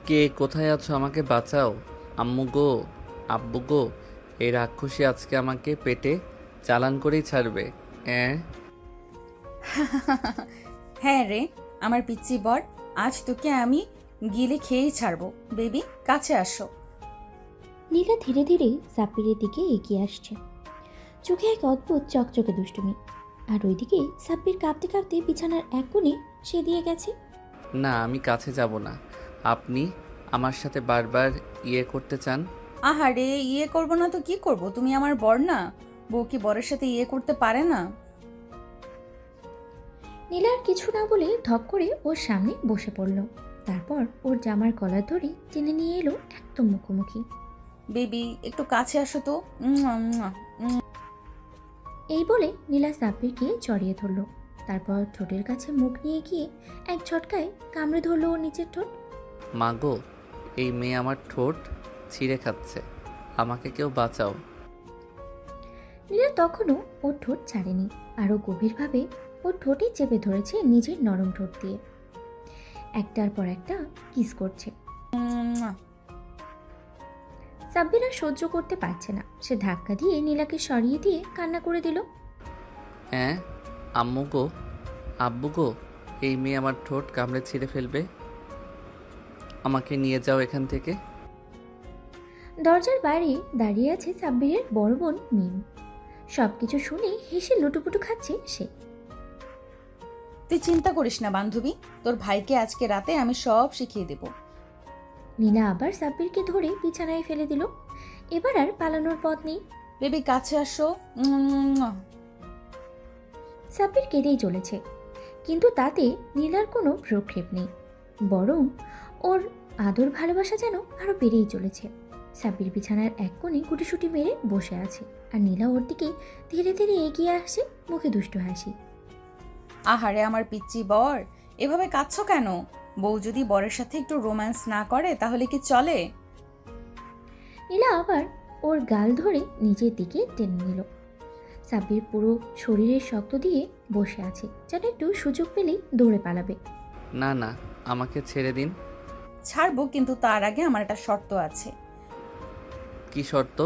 কে কোথায় আছো? আমাকে বাঁচাও। আম্মু গো, আব্বু গো, এই রাক্ষসী আজকে আমাকে পেটে চালান করেই ছাড়বে। অ্যাঁ হ্যাঁ রে, আমার পিচ্চি বর, আজ তোকে আমি গিলে খেয়েই ছাড়বো। বেবি, কাছে আসো। নীলা ধীরে ধীরে সাব্বিরের দিকে এগিয়ে আসছে, চোখে এক অদ্ভুত চকচকে দুষ্টুমি। আর ওইদিকে সাব্বির কাঁপতে কাঁপতে বিছানার এক কোণে সে দিয়ে গেছে। না, আমি কাছে যাব না। আপনি আমার সাথে বারবার করতে চান। আহারে, করবো না তো কি করব? তুমি আমার বর না? বউ কি বরের সাথে করতে পারে না? নীলা আর কিছু না বলে ধপ করে ওর সামনে বসে পড়ল। তারপর ওর জামার কলার ধরে টেনে নিয়ে এলো একদম মুখোমুখি। বেবি, একটু কাছে আসো তো। উম্মুয়া, উম্মুয়া, উম্মুয়া। এই বলে নীলা সাব্বিরকে জড়িয়ে ধরল। তারপর ঠোঁটের কাছে মুখ নিয়ে গিয়ে এক ঝটকায় কামড়ে ধরলো ওর নিচের ঠোঁট। মা গো, এই মেয়ে আমার ঠোঁট ছিঁড়ে খাচ্ছে। আমাকে কেউ বাঁচাও। নীলা তখনও ওর ঠোঁট ছাড়েনি, আরও গভীরভাবে ওর ঠোঁটে চেপে ধরেছে নিজের নরম ঠোঁট দিয়ে। একটার পর একটা কিস করছে। সাব্বির আর সহ্য করতে পারছে না, সে ধাক্কা দিয়ে নীলাকে সরিয়ে দিয়ে কান্না করে দিল। হ্যাঁ আম্মু গো, আব্বু গো, এই মেয়ে আমার ঠোঁট কামড়ে ছিঁড়ে ফেলবে। আমাকে নিয়ে যাও এখান থেকে। দরজার বাইরে দাঁড়িয়ে আছে সাব্বিরের বড় বোন মিম। সবকিছু শুনে হেসে লুটুপুটু খাচ্ছে সে। তুই চিন্তা করিস না বান্ধবী, তোর ভাইকে আজকে রাতে আমি সব শিখিয়ে দেব। নীলা আবার সাব্বিরকে ধরে বিছানায় ফেলে দিল। এবার আর পালানোর পথ নেই। বেবি, কাছে আসো। উম্মুয়া। সাব্বির কেঁদেই চলেছে, কিন্তু তাতে নীলার কোনো ভ্রুক্ষেপ নেই, বরং ওর আদর ভালোবাসা যেন আরো বেড়েই চলেছে। সাব্বির বিছানার এক কোণে গুটিসুটি মেরে বসে আছে, আর নীলা ওর দিকে ধীরে ধীরে এগিয়ে আসছে, মুখে দুষ্টু হাসি। আহারে আমার পিচ্চি বর, এভাবে কাঁদছো কেন? বউ যদি বরের সাথে একটু রোম্যান্স না করে তাহলে কি চলে? নীলা আবার ওর গাল ধরে নিজের দিকে টেনে নিল। সাব্বির পুরো শরীরের শক্ত দিয়ে বসে আছে, যেন একটু সুযোগ পেলেই দৌড়ে পালাবে। না না, আমাকে ছেড়ে দিন। ছাড়বো, কিন্তু তার আগে আমার একটা শর্ত আছে। কি শর্ত?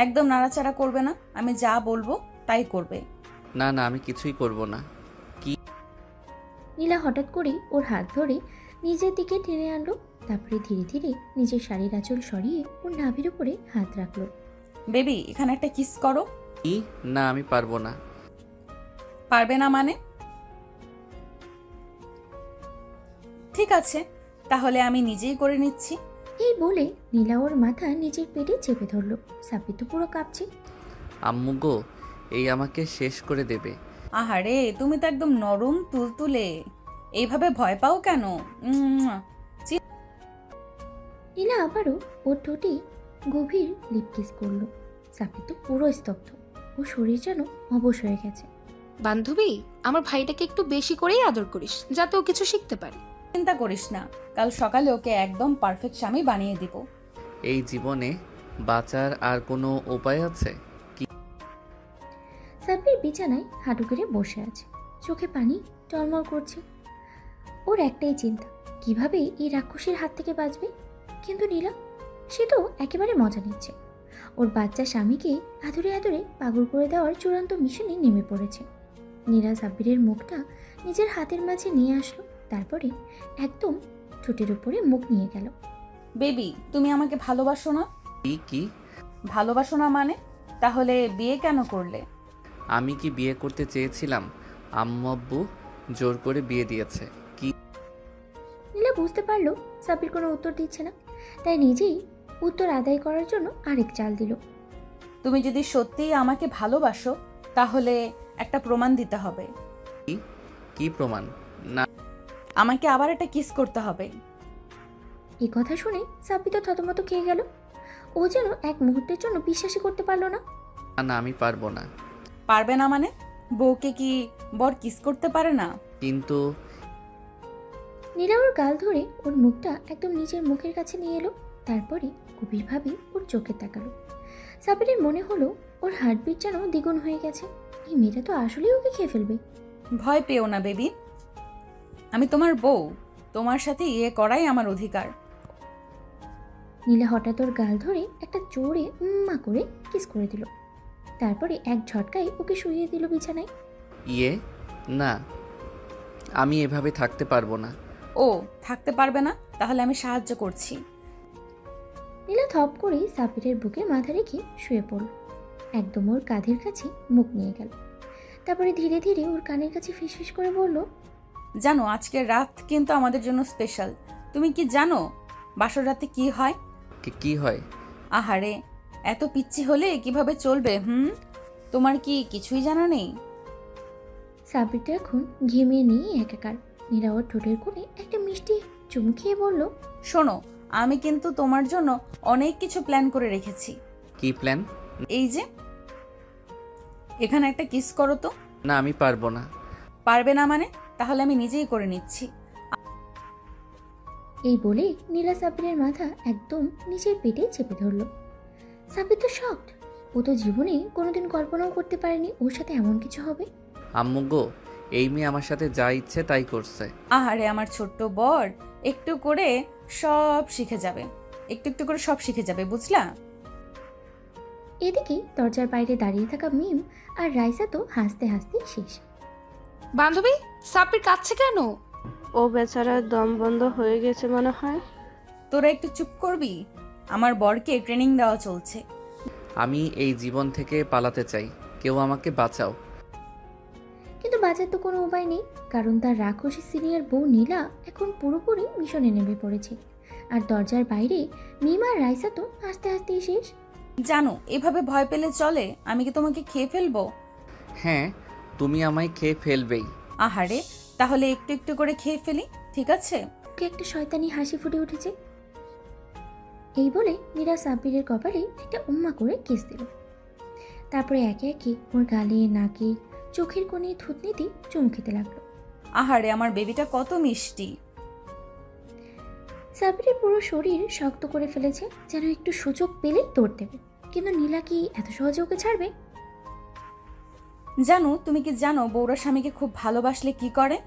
একদম নাড়াচাড়া করবে না, আমি যা বলবো তাই করবে। না না, আমি কিছুই করব না। নীলা হঠাৎ করেই ওর হাত ধরে নিজের দিকে টেনে আনলো। তারপরে ধীরে ধীরে নিজের শাড়ির আঁচল সরিয়ে ওর নাভির উপরে হাত রাখলো। বেবি, এখানে একটা কিস করো। কি? না, আমি পারবো না। পারবে না মানে? ঠিক আছে, তাহলে আমি নিজেই করে নিচ্ছি। এই বলে নীলা ওর মাথা নিজের পেটে চেপে ধরলো। সাব্বির তো পুরো কাঁপছে। আম্মু গো, এই আমাকে শেষ করে দেবে। আহারে, তুমি তো একদম নরম তুলতুলে, এইভাবে ভয় পাও কেন? উম্মুয়া। নীলা আবারও ওর ঠোঁটে গভীর লিপ কিস করলো। সাব্বির তো পুরো স্তব্ধ, ও শরীর যেন অবশ হয়ে গেছে। বান্ধবী, আমার ভাইটাকে একটু বেশি করেই আদর করিস, যাতে ও কিছু শিখতে পারে। চিন্তা করিস না, কাল সকালে ওকে একদম পারফেক্ট স্বামী বানিয়ে দিব। এই জীবনে বাঁচার আর কোনো উপায় আছে? সাব্বির বিছানায় হাঁটু গেড়ে বসে আছে, চোখে পানি টলমল করছে। ওর একটাই চিন্তা, কিভাবে এই রাক্ষসীর হাত থেকে বাঁচবে। কিন্তু নীলা, সে তো একেবারে মজা নিচ্ছে। ওর বাচ্চা স্বামীকে আদরে আদরে পাগল করে দেওয়ার চূড়ান্ত মিশনে নেমে পড়েছে। নীলা সাব্বিরের মুখটা নিজের হাতের মাঝে নিয়ে আসলো, তারপরে একদম ঠোঁটের উপরে মুখ নিয়ে গেল। বেবি, তুমি আমাকে ভালোবাসো না? কি কি? ভালোবাসো না মানে? তাহলে বিয়ে কেন করলে? আমি কি বিয়ে করতে চেয়েছিলাম? আম্মু আব্বু জোর করে বিয়ে দিয়েছে। কি? নীলা বুঝতে পারলো সাব্বির কোনো উত্তর দিচ্ছে না, তাই নিজেই উত্তর আদায় করার জন্য আরেক চাল দিল। তুমি যদি সত্যিই আমাকে ভালোবাসো তাহলে একটা প্রমাণ দিতে হবে। কি প্রমাণ? না। আমাকে আবার একটা কিস করতে হবে। এই কথা শুনে সাব্বির তো থতমত খেয়ে গেল। ও যেন এক মুহূর্তের জন্য বিশ্বাসই করতে পারলো না। না, আমি পারবো না। পারবে না মানে? বউকে কি বর কিস করতে পারে না? কিন্তু নীলা ওর গাল ধরে ওর মুখটা একদম নিজের মুখের কাছে নিয়ে এলো, তারপরে গভীরভাবে ওর চোখে তাকালো। সাব্বিরের মনে হলো ওর হার্টবিট যেন দ্বিগুণ হয়ে গেছে। এই মেয়েটা তো আসলেই ওকে খেয়ে ফেলবে। ভয় পেও না বেবি, আমি তোমার বউ, তোমার সাথে করাই আমার অধিকার। নীলা হঠাৎ ওর গাল ধরে একটা জোরে উম্মা করে কিস করে দিল। তারপরে এক ঝটকায় ওকে শুইয়ে দিল বিছানায়। ইয়ে না, আমি এভাবে থাকতে পারবো না। ও থাকতে পারবে না, তাহলে আমি সাহায্য করছি। নীলা থপ করে সাব্বিরের বুকে মাথা রেখে শুয়ে পড়ল, একদম ওর কাঁধের কাছে মুখ নিয়ে গেল। তারপরে ধীরে ধীরে ওর কানের কাছে ফিসফিস করে বলল, জানো আজকের রাত কিন্তু আমাদের জন্য স্পেশাল। তুমি কি জানো বাসর রাতে কি হয়? কি হয়? আহারে, এত পিচ্ছি হলে কিভাবে চলবে? তোমার কি কিছুই জানা নেই? সাব্বিরটা এখন ঘেমিয়ে নিয়ে একাকার। নীলা ওর ঠোঁটের কোণে একটা মিষ্টি চুমু খেয়ে বলল, শোনো, আমি কিন্তু তোমার জন্য অনেক কিছু প্ল্যান করে রেখেছি। কি প্ল্যান? এই যে এখানে একটা কিস করো তো। না, আমি পারবো না। পারবে না মানে? তাহলে আমি নিজেই করে নিচ্ছি। এই বলে নীলা সাব্বিরের মাথা একদম নিচের পেটে চেপে ধরল। সাব্বির তো শকড। ও তো জীবনে কোনোদিন কল্পনাও করতে পারেনি ওর সাথে এমন কিছু হবে। আম্মু গো, এই মেয়ে আমার সাথে যা ইচ্ছে তাই করছে। আহারে আমার ছোট্ট বর, একটু করে সব শিখে যাবে, একটু একটু করে সব শিখে যাবে, বুঝলা? এদিকে দরজার বাইরে দাঁড়িয়ে থাকা মিম আর রাইসা তো হাসতে হাসতে শেষ। বান্ধবী, সাব্বির কাঁদছে কেন? ও বেচারার দম বন্ধ হয়ে গেছে মনে হয়। তোরা একটু চুপ করবি? আমার বরকে ট্রেনিং দেওয়া চলছে। আমি এই জীবন থেকে পালাতে চাই, কেউ আমাকে বাঁচাও। কিন্তু বাঁচার তো কোনো উপায় নেই, কারণ তার রাক্ষসী সিনিয়র বউ নীলা এখন পুরোপুরি মিশনে নেমে পড়েছে। আর দরজার বাইরে মিম আর রাইসা তো হাসতে হাসতেই শেষ। জানো, এভাবে ভয় পেলে চলে? আমি কি তোমাকে খেয়ে ফেলবো? হ্যাঁ, তুমি আমায় খেয়ে ফেলবেই। আহারে, তাহলে একটু একটু করে খেয়ে ফেলি, ঠিক আছে? ওকে একটা শয়তানি হাসি ফুটে উঠেছে। এই বলে নীরা সাব্বিরের কপালে একটা উম্মা করে কিস দিল। তারপরে একে একে ওর গালে, নাকে, চোখের কোণে, থুতনিতে চুমু খেতে লাগলো। আহারে আমার বেবিটা কত মিষ্টি। সাব্বিরের পুরো শরীর শক্ত করে ফেলেছে, যেন একটু সুযোগ পেলেই দৌড় দেবে। কিন্তু নীলা কি এত সহজে ওকে ছাড়বে? জানো, তুমি কি জানো বউরা স্বামীকে খুব ভালোবাসলে কি করে?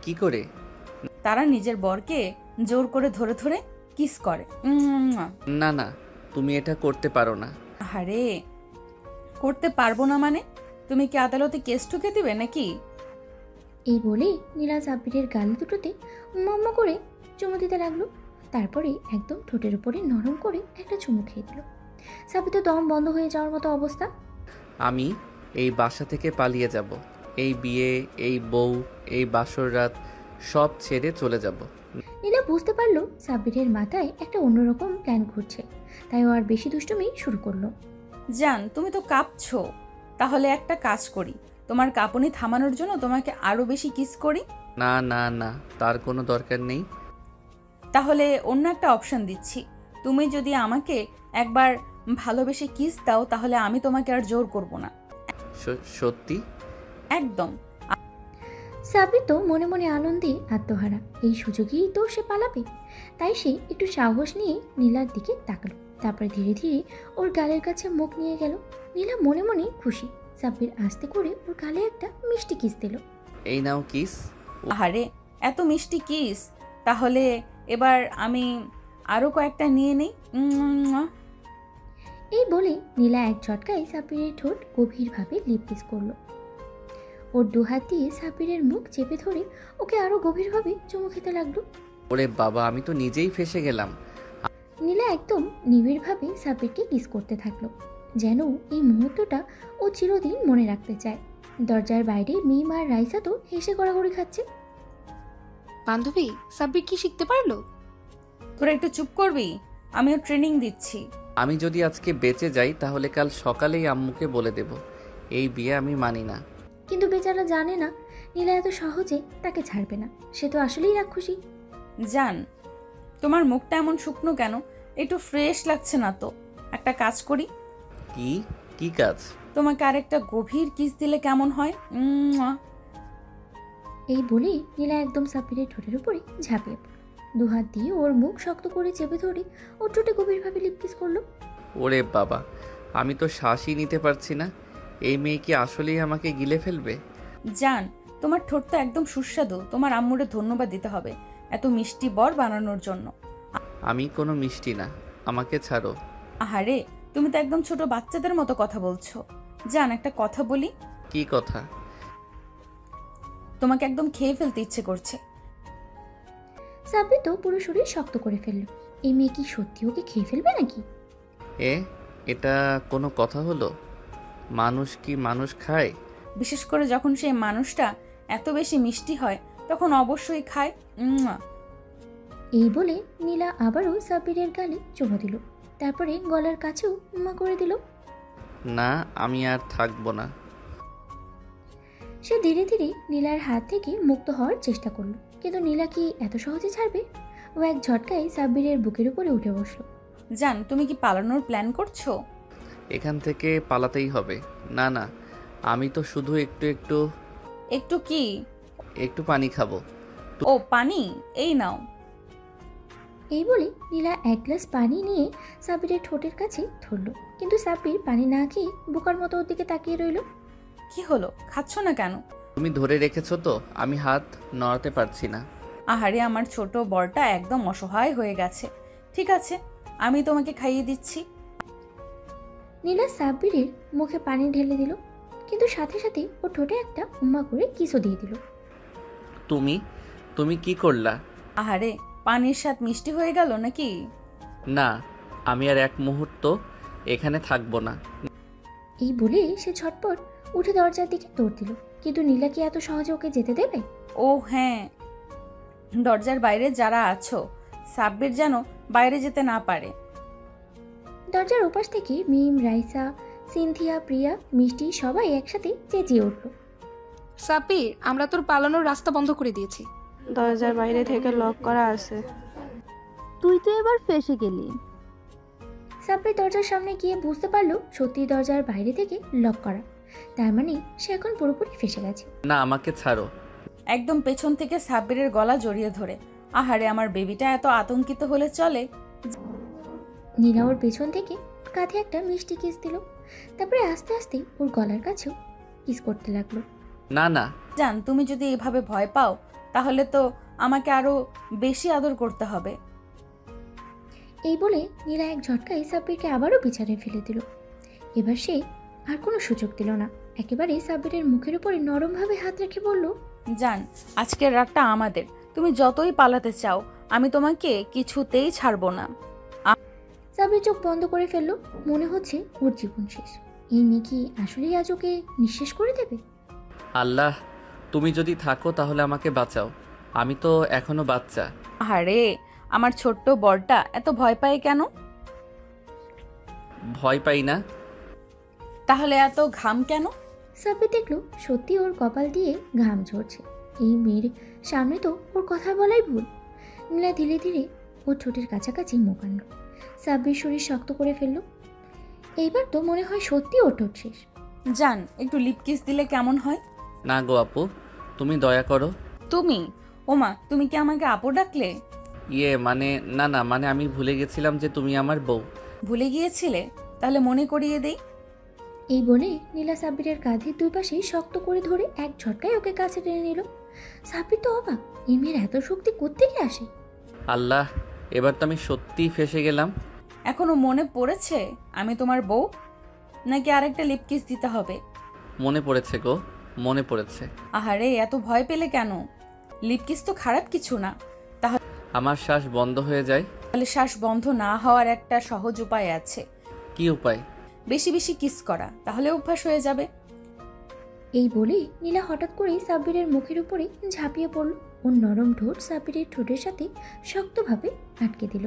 কি করে? তারা নিজের বরকে জোর করে ধরে ধরে কিস করে। না না, তুমি এটা করতে পারো না। আরে করতে পারবো না মানে? তুমি কি আদালতে কেস ঠুকে দিবে নাকি? এই বলে নীলা সাব্বিরের গাল দুটোতে উম্মা করে চুমু দিতে লাগলো। তারপরে একদম ঠোঁটের উপরে নরম করে একটা চুমু খেয়ে দিল। সাব্বির তো দম বন্ধ হয়ে যাওয়ার মতো অবস্থা। আমি এই বাসা থেকে পালিয়ে যাব। এই বিয়ে, এই বউ, এই বাসর রাত সব ছেড়ে চলে যাব। নীলা বুঝতে পারলো সাব্বিরের মাথায় একটা অন্যরকম প্ল্যান ঘুরছে, তাই ও আর বেশি দুষ্টুমি শুরু করলো। জান, তুমি তো কাঁপছো। তাহলে একটা কাজ করি, তোমার কাঁপুনি থামানোর জন্য তোমাকে আরো বেশি কিস করি। না না না, তার কোনো দরকার নেই। তাহলে অন্য একটা অপশন দিচ্ছি। তুমি যদি আমাকে একবার ভালোবেসে কিস দাও, তাহলে আমি তোমাকে আর জোর করব না। সত্যি? একদম। সাব্বির তো মনে মনে আনন্দে আত্মহারা। এই সুযোগেই তো সে পালাবে। তাই সে একটু সাহস নিয়ে নীলার দিকে তাকালো। তারপরে ধীরে ধীরে ওর গালের কাছে মুখ নিয়ে গেল। নীলা মনে মনে খুশি। সাব্বির আস্তে করে ওর গালে একটা মিষ্টি কিস দিল। এই নাও কিস। আহারে, এত মিষ্টি কিস! তাহলে এবার আমি আরো কয়েকটা নিয়ে নেই। এই বলে নীলা এক ঝটকায় সাব্বিরের ঠোঁট গভীরভাবে লিপ কিস করলো। ওর দুহাত দিয়ে সাব্বিরের মুখ চেপে ধরে ওকে আরো গভীরভাবে চুমু খেতে লাগলো। ওরে বাবা, আমি তো নিজেই ফেসে গেলাম। নীলা একদম নিবিড়ভাবে সাব্বিরকে কিস করতে থাকলো, যেন এই মুহূর্তটা ও চিরদিন মনে রাখতে চায়। দরজার বাইরে মিম আর রাইসা তো হেসে গড়াগড়ি খাচ্ছে। বান্ধবী, সাব্বির কি শিখতে পারলো? তোরা একটু চুপ করবি? আমিও ট্রেনিং দিচ্ছি। আমি যদি আজকে বেঁচে যাই তাহলে কাল সকালেই আম্মুকে বলে দেব এই বিয়ে আমি মানি না। কিন্তু বেচারা জানে না নীলা এত সহজে তাকে ছাড়বে না। সে তো আসলেই রাক্ষসী। জান, তোমার মুখটা এমন শুকনো কেন? একটু ফ্রেশ লাগছে না তো। একটা কাজ করি, কি কাজ? তোমাকে আরেকটা গভীর কিস দিলে কেমন হয়? এই বলে নীলা একদম সাব্বিরের ঠোঁটের উপরে ঝাঁপিয়ে পড়ল। দুহাত দিয়ে ওর মুখ শক্ত করে চেপে ধরে ওর ঠোঁটে গভীরভাবে লিপ কিস করলো। ওরে বাবা, আমি তো শ্বাসই নিতে পারছি না। এই মেয়ে কি আসলেই আমাকে গিলে ফেলবে? জান, তোমার ঠোঁট তো একদম সুস্বাদু। তোমার আম্মুরে ধন্যবাদ দিতে হবে এত মিষ্টি বর বানানোর জন্য। আমি কোনো মিষ্টি না, আমাকে ছাড়ো। আহারে, তুমি তো একদম ছোট বাচ্চাদের মতো কথা বলছো। জান, একটা কথা বলি? কি কথা? তোমাকে একদম খেয়ে ফেলতে ইচ্ছে করছে। সাব্বির তো পুরো শরীর শক্ত করে ফেলল। এই মেয়ে কি সত্যি ওকে খেয়ে ফেলবে নাকি? এটা কোনো কথা হলো? মানুষ কি মানুষ খায়? বিশেষ করে যখন সেই মানুষটা এত বেশি মিষ্টি হয় তখন অবশ্যই খায়। এই বলে নীলা আবারও সাব্বিরের গালে চুমু দিল, তারপরে গলার কাছেও উম্মা করে দিল। না, আমি আর থাকবো না। সে ধীরে ধীরে নীলার হাত থেকে মুক্ত হওয়ার চেষ্টা করলো, কিন্তু নীলা কি এত সহজে ছাড়বে? ও এক ঝটকায় সাব্বিরের বুকের উপরে উঠে বসলো। জান, তুমি কি পালানোর প্ল্যান করছো? এখান থেকে পালাতেই হবে। না না, আমি তো শুধু একটু একটু কি? একটু পানি খাবো। ও পানি, এই নাও। এই বলে নীলা এক গ্লাস পানি নিয়ে সাব্বিরের ঠোঁটের কাছে ধরলো, কিন্তু সাব্বির পানি না খেয়ে বোকার মতো ওর দিকে তাকিয়ে রইল। কি হলো, খাচ্ছ না কেন? তুমি ধরে রেখেছো তো, আমি হাত নড়াতে পারছি না। আহারে, আমার ছোট বরটা একদম অসহায় হয়ে গেছে। ঠিক আছে, আমি তোমাকে খাইয়ে দিচ্ছি। নীলা সাব্বিরের মুখে পানি ঢেলে দিল, কিন্তু সাথে সাথে ও ঠোঁটে একটা উম্মা করে কিসও দিয়ে দিল। তুমি তুমি কি করলা? আহারে, পানির স্বাদ মিষ্টি হয়ে গেল নাকি? না, আমি আর এক মুহূর্ত এখানে থাকবো না। এই বলে সে ঝটপট উঠে দরজার দিকে দৌড় দিল, কিন্তু নীলা কি এত সহজে ওকে যেতে দেবে? ও হ্যাঁ, দরজার বাইরে যারা আছো, সাব্বির যেন বাইরে যেতে না পারে। দরজার ওপাশ থেকে মিম, রাইসা, সিনথিয়া, প্রিয়া, মিষ্টি সবাই একসাথে চেঁচিয়ে উঠল। সাব্বির, আমরা তোর পালানোর রাস্তা বন্ধ করে দিয়েছি। দরজার বাইরে থেকে লক করা আছে। তুই তো এবার ফেসে গেলি। সাব্বির দরজার সামনে গিয়ে বুঝতে পারলো সত্যি দরজার বাইরে থেকে লক করা, তার মানে সে এখন পুরোপুরি ফেসে গেছে। না, আমাকে ছাড়ো। একদম পেছন থেকে সাব্বিরের গলা জড়িয়ে ধরে। আহারে, আমার বেবিটা এত আতঙ্কিত হলে চলে? নীলা ওর পেছন থেকে ওর কাঁধে একটা মিষ্টি কিস দিল, তারপরে আস্তে আস্তে ওর গলার কাছেও কিস করতে লাগলো। না না। জান, তুমি যদি এভাবে ভয় পাও তাহলে তো আমাকে আরো বেশি আদর করতে হবে। এই বলে নীলা এক ঝটকায় সাব্বিরকে আবারও পিছনে ফেলে দিল। এবার সে আর কোনো সুযোগ দিল না, একেবারে সাব্বিরের মুখের উপরে নরমভাবে হাত রেখে বলল, জান, আজকের রাতটা আমাদের। তুমি যতই পালাতে চাও, আমি তোমাকে কিছুতেই ছাড়বো না। সাব্বির চোখ বন্ধ করে ফেললো, মনে হচ্ছে ওর জীবন শেষ। এই মেয়ে কি আসলেই আজ ওকে নিঃশেষ করে দেবে? আল্লাহ, তুমি যদি থাকো তাহলে আমাকে বাঁচাও। আমি তো এখনো বাচ্চা। আরে, আমার ছোট্ট বরটা এত ভয় পায় কেন? ভয় পাই না। তাহলে এত ঘাম কেন? সাব্বির দেখলো সত্যি ওর কপাল দিয়ে ঘাম ঝরছে। এই মেয়ের সামনে তো ওর কথা বলাই ভুল। নীলা ধীরে ধীরে ওর ঠোঁটের কাছাকাছি মুখ আনলো, সাব্বির শরীর শক্ত করে ফেললো। এইবার তো মনে হয় সত্যি ওর ঠোঁট শেষ। জান, একটু লিপ কিস দিলে কেমন হয়? না গো আপু, তুমি দয়া করো। তুমি? ওমা, তুমি কি আমাকে আপু ডাকলে? মানে না না, মানে আমি ভুলে গেছিলাম যে তুমি আমার বউ। ভুলে গিয়েছিলে? তাহলে মনে করিয়ে দেই। এই বলে নীলা সাব্বিরের কাঁধে দুই পাশে শক্ত করে ধরে এক ঝটকায় ওকে কাছে টেনে নিল। সাব্বির তো অবাক, এই মেয়ের এত শক্তি কোত্থেকে আসে? আল্লাহ, এবার তো আমি সত্যিই ফেসে গেলাম। এখনো মনে পড়েছে আমি তোমার বউ? নাকি আরেকটা লিপ কিস দিতে হবে? মনে পড়েছে গো, মনে পড়েছে। আহারে, এত ভয় পেলে কেন? লিপ কিস তো খারাপ কিছু না। আমার শ্বাস বন্ধ হয়ে যায়। তাহলে শ্বাস বন্ধ না হওয়ার একটা সহজ উপায় আছে। কি উপায়? বেশি বেশি কিস করা, তাহলে অভ্যাস হয়ে যাবে। এই বলে নীলা হঠাৎ করেই সাব্বিরের মুখের উপরে ঝাঁপিয়ে পড়ল। ওর নরম ঠোঁট সাব্বিরের ঠোঁটের সাথে শক্তভাবে আটকে দিল।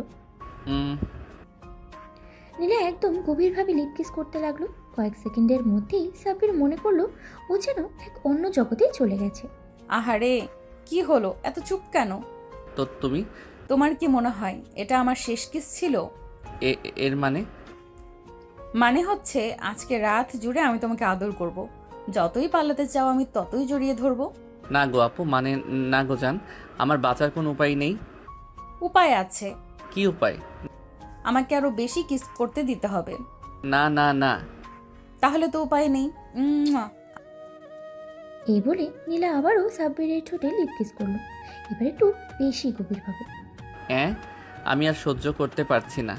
নীলা একদম গভীরভাবে লিপ কিস করতে লাগলো। কয়েক সেকেন্ডের মধ্যেই সাব্বির মনে করলো ও যেন এক অন্য জগতেই চলে গেছে। আহারে, কি হলো, এত চুপ কেন? তো তুমি? তোমার কি মনে হয় এটা আমার শেষ কিস ছিল? এর মানে হচ্ছে আজকে রাত জুড়ে আমি তোমাকে আদর করব। যতই পালাতে চাও আমি ততই জড়িয়ে ধরবো। না গো আপু, মানে না গো জান, আমার বাঁচার কোনো উপায় নেই। উপায় আছে। কি উপায়? আমাকে আরো বেশি কিস করতে দিতে হবে। না না না। তাহলে তো উপায় নেই। এই বলে নীলা আবারও সাব্বিরের ঠোঁটে লিপ কিস করলো, এবার একটু বেশি গভীরভাবে। আমি আর সহ্য করতে পারছি না।